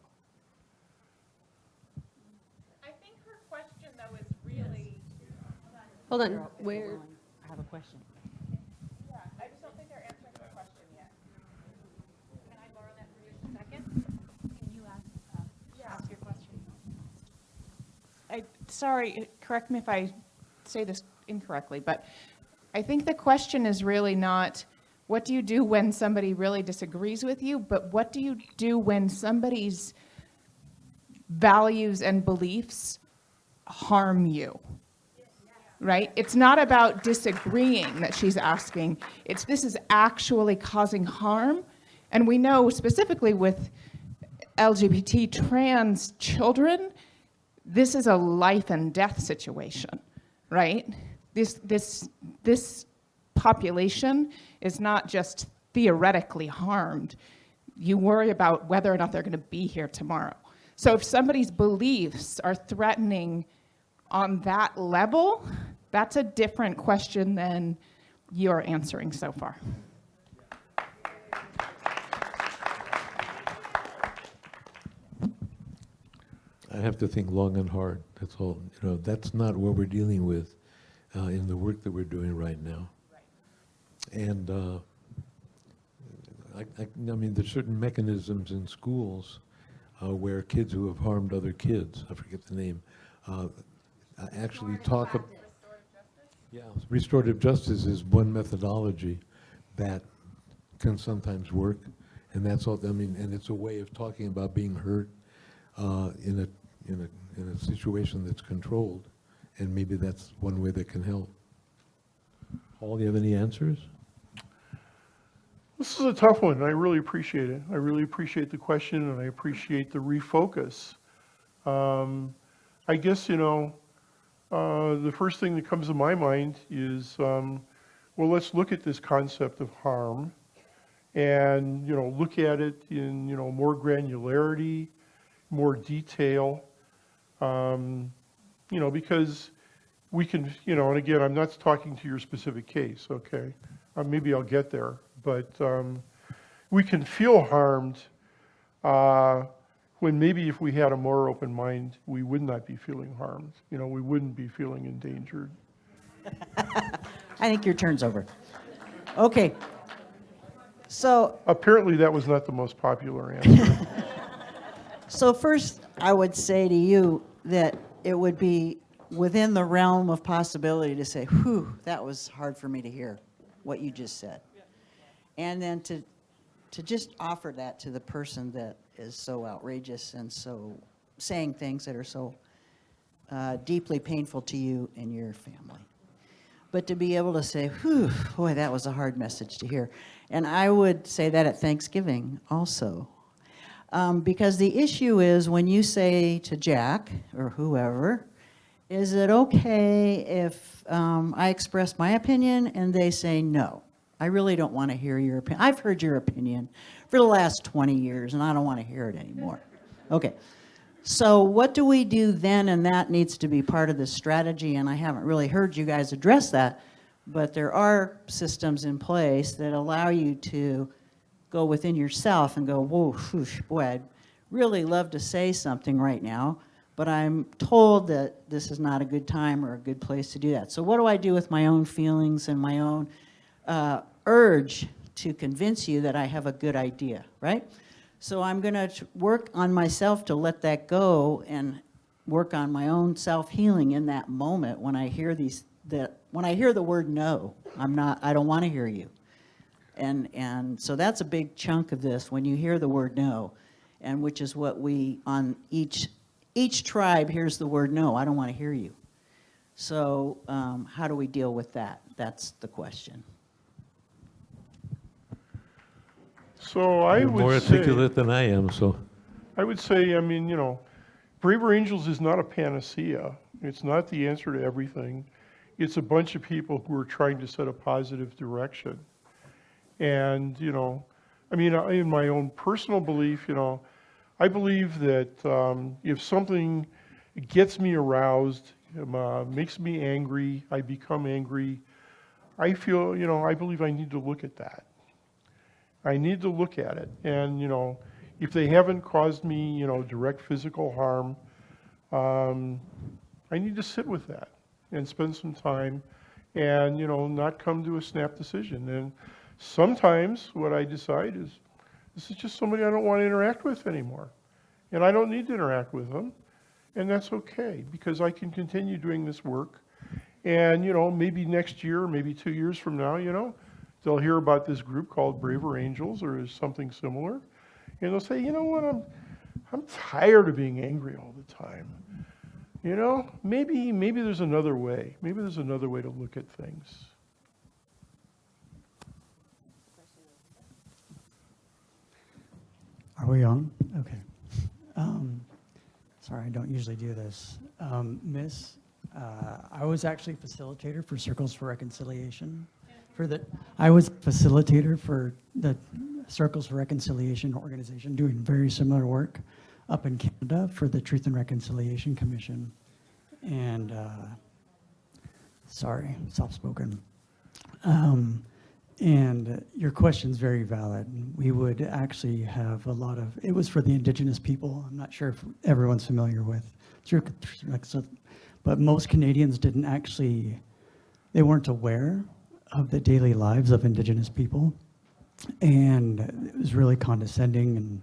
Speaker 21: I think her question, though, is really...
Speaker 5: Hold on, where?
Speaker 1: I have a question.
Speaker 21: Yeah, I just don't think they're answering the question yet. Can I borrow that for just a second?
Speaker 1: Can you ask your question?
Speaker 21: Sorry, correct me if I say this incorrectly, but I think the question is really not, what do you do when somebody really disagrees with you, but what do you do when somebody's values and beliefs harm you? Right? It's not about disagreeing that she's asking. This is actually causing harm. And we know specifically with LGBT trans children, this is a life and death situation, right? This population is not just theoretically harmed. You worry about whether or not they're going to be here tomorrow. So if somebody's beliefs are threatening on that level, that's a different question than you're answering so far.
Speaker 4: I have to think long and hard. That's all. That's not what we're dealing with in the work that we're doing right now. And I mean, there's certain mechanisms in schools where kids who have harmed other kids, I forget the name, actually talk about. Yeah, restorative justice is one methodology that can sometimes work, and that's all. I mean, and it's a way of talking about being hurt in a situation that's controlled, and maybe that's one way that can help. Paul, do you have any answers?
Speaker 3: This is a tough one, and I really appreciate it. I really appreciate the question, and I appreciate the refocus. I guess, the first thing that comes to my mind is, well, let's look at this concept of harm and, look at it in, more granularity, more detail, because we can, and again, I'm not talking to your specific case, okay? Maybe I'll get there, but we can feel harmed when maybe if we had a more open mind, we would not be feeling harmed. You know, we wouldn't be feeling endangered.
Speaker 6: I think your turn's over. Okay. So,
Speaker 3: Apparently, that was not the most popular answer.
Speaker 6: so first, I would say to you that it would be within the realm of possibility to say, whew, that was hard for me to hear, what you just said. And then to just offer that to the person that is so outrageous and so saying things that are so deeply painful to you and your family. But to be able to say, whew, boy, that was a hard message to hear. And I would say that at Thanksgiving also. Because the issue is when you say to Jack or whoever, is it okay if I express my opinion and they say no? I really don't want to hear your opinion. I've heard your opinion for the last 20 years and I don't want to hear it anymore. Okay. So what do we do then? And that needs to be part of the strategy. And I haven't really heard you guys address that, but there are systems in place that allow you to go within yourself and go, whoa, whoosh, boy, I'd really love to say something right now, but I'm told that this is not a good time or a good place to do that. So what do I do with my own feelings and my own urge to convince you that I have a good idea, right? So I'm going to work on myself to let that go and work on my own self-healing in that moment when I hear when I hear the word no. I don't want to hear you. And so that's a big chunk of this when you hear the word no, and which is what we on each tribe hears the word no, I don't want to hear you. So how do we deal with that? That's the question.
Speaker 3: So I
Speaker 4: You're
Speaker 3: would
Speaker 4: more
Speaker 3: say,
Speaker 4: articulate than I am, so.
Speaker 3: I would say, I mean, you know, Braver Angels is not a panacea. It's not the answer to everything. It's a bunch of people who are trying to set a positive direction. And, you know, I mean, in my own personal belief, you know, I believe that if something gets me aroused, makes me angry, I become angry, I feel, you know, I believe I need to look at that. I need to look at it. And, you know, if they haven't caused me, you know, direct physical harm, I need to sit with that and spend some time and, you know, not come to a snap decision. And sometimes what I decide is, this is just somebody I don't want to interact with anymore. And I don't need to interact with them. And that's okay, because I can continue doing this work. And, you know, maybe next year, maybe 2 years from now, you know, they'll hear about this group called Braver Angels or something similar. And they'll say, you know what, I'm tired of being angry all the time. You know, maybe there's another way. Maybe there's another way to look at things.
Speaker 22: Are we on? Okay. Sorry, I don't usually do this. Miss, I was actually facilitator for Circles for Reconciliation. I was facilitator for the Circles for Reconciliation organization, doing very similar work up in Canada for the Truth and Reconciliation Commission. And sorry, soft-spoken. And your question's very valid. We would actually have a lot of, it was for the indigenous people. I'm not sure if everyone's familiar with, but most Canadians didn't actually, they weren't aware of the daily lives of indigenous people. And it was really condescending, and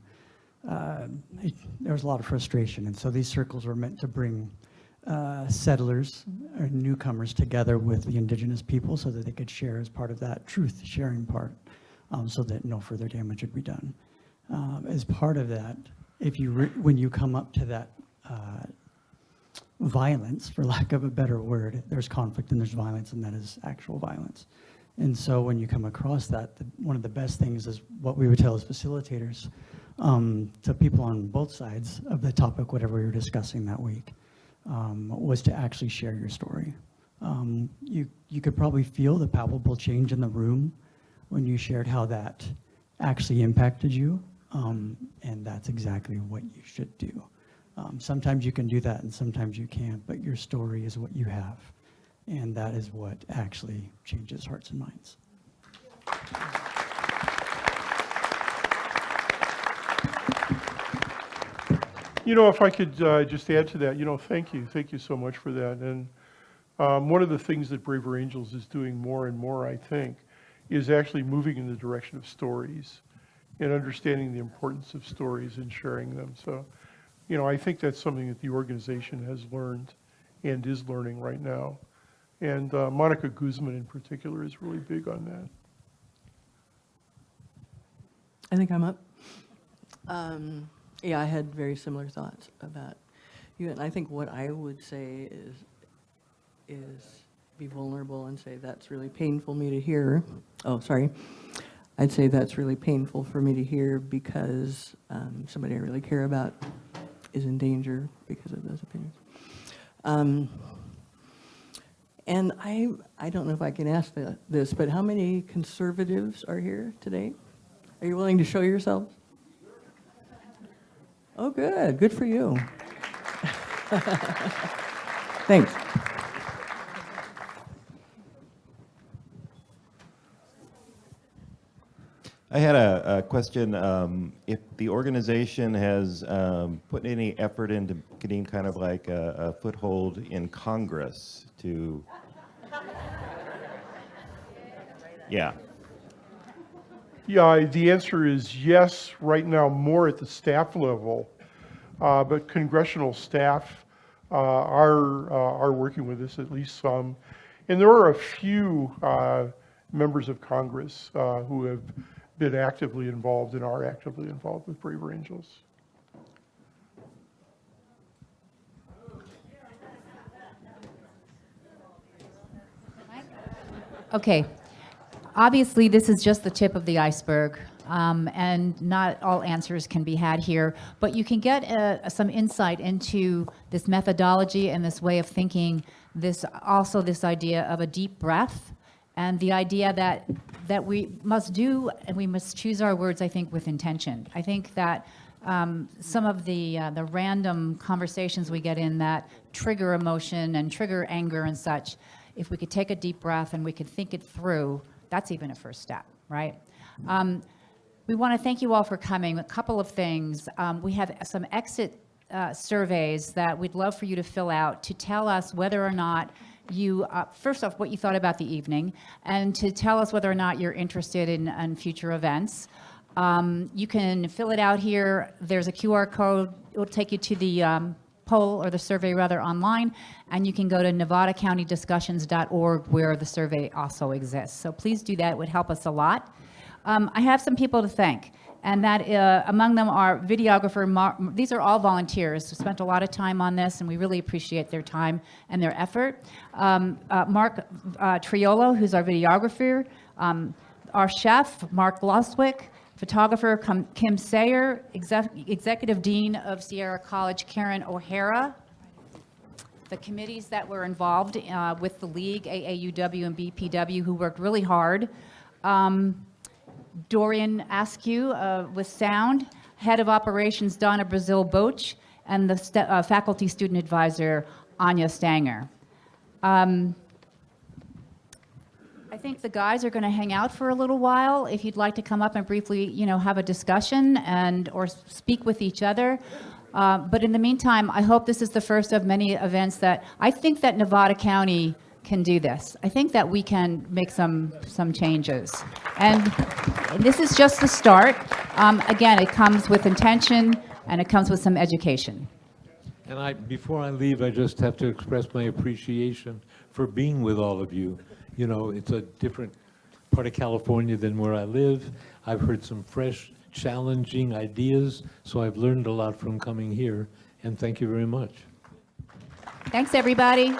Speaker 22: there was a lot of frustration. And so these circles were meant to bring settlers or newcomers together with the indigenous people so that they could share as part of that truth sharing part, so that no further damage would be done. As part of that, when you come up to that violence, for lack of a better word, there's conflict and there's violence, and that is actual violence. And so when you come across that, one of the best things is what we would tell as facilitators to people on both sides of the topic, whatever we were discussing that week, was to actually share your story. You could probably feel the palpable change in the room when you shared how that actually impacted you, and that's exactly what you should do. Sometimes you can do that and sometimes you can't, but your story is what you have, and that is what actually changes hearts and minds.
Speaker 3: If I could just add to that, thank you. Thank you so much for that. And one of the things that Braver Angels is doing more and more, I think, is actually moving in the direction of stories and understanding the importance of stories and sharing them. So, I think that's something that the organization has learned and is learning right now. And Monica Guzman in particular is really big on that.
Speaker 2: I think I'm up. Yeah, I had very similar thoughts about you, and I think what I would say is be vulnerable and say that's really painful me to hear. Oh, sorry. I'd say that's really painful for me to hear because somebody I really care about is in danger because of those opinions. And I don't know if I can ask this, but how many conservatives are here today? Are you willing to show yourselves? Oh, good. Good for you. Thanks.
Speaker 7: I had a question. If the organization has put any effort into getting kind of like a foothold in Congress to... Yeah.
Speaker 3: Yeah, the answer is yes, right now more at the staff level, but congressional staff are working with us, at least some. And there are a few members of Congress who have been actively involved and are actively involved with Braver Angels.
Speaker 1: Okay. Obviously, this is just the tip of the iceberg, and not all answers can be had here, but you can get some insight into this methodology and this way of thinking, this idea of a deep breath, and the idea that we must do, and we must choose our words, I think, with intention. I think that some of the random conversations we get in that trigger emotion and trigger anger and such, if we could take a deep breath and we could think it through, that's even a first step, right? We want to thank you all for coming. A couple of things. We have some exit surveys that we'd love for you to fill out to tell us whether or not you, first off, what you thought about the evening, and to tell us whether or not you're interested in future events. You can fill it out here. There's a QR code. It will take you to the poll, or the survey rather, online, and you can go to nevadacountydiscussions.org where the survey also exists. So please do that. It would help us a lot. I have some people to thank, and that among them are videographer, these are all volunteers who spent a lot of time on this, and we really appreciate their time and their effort. Mark Triolo, who's our videographer, our chef, Mark Loswick, photographer Kim Sayer, Executive Dean of Sierra College, Karen O'Hara, the committees that were involved with the League, AAUW and BPW, who worked really hard. Dorian Askew with sound, Head of Operations Donna Brazil-Boach, and the Faculty Student Advisor Anya Stanger. I think the guys are going to hang out for a little while. If you'd like to come up and briefly, have a discussion or speak with each other. But in the meantime, I hope this is the first of many events that I think that Nevada County can do this. I think that we can make some changes. And this is just the start. Again, it comes with intention and it comes with some education.
Speaker 4: And before I leave, I just have to express my appreciation for being with all of you. It's a different part of California than where I live. I've heard some fresh, challenging ideas, so I've learned a lot from coming here, and thank you very much.
Speaker 1: Thanks, everybody.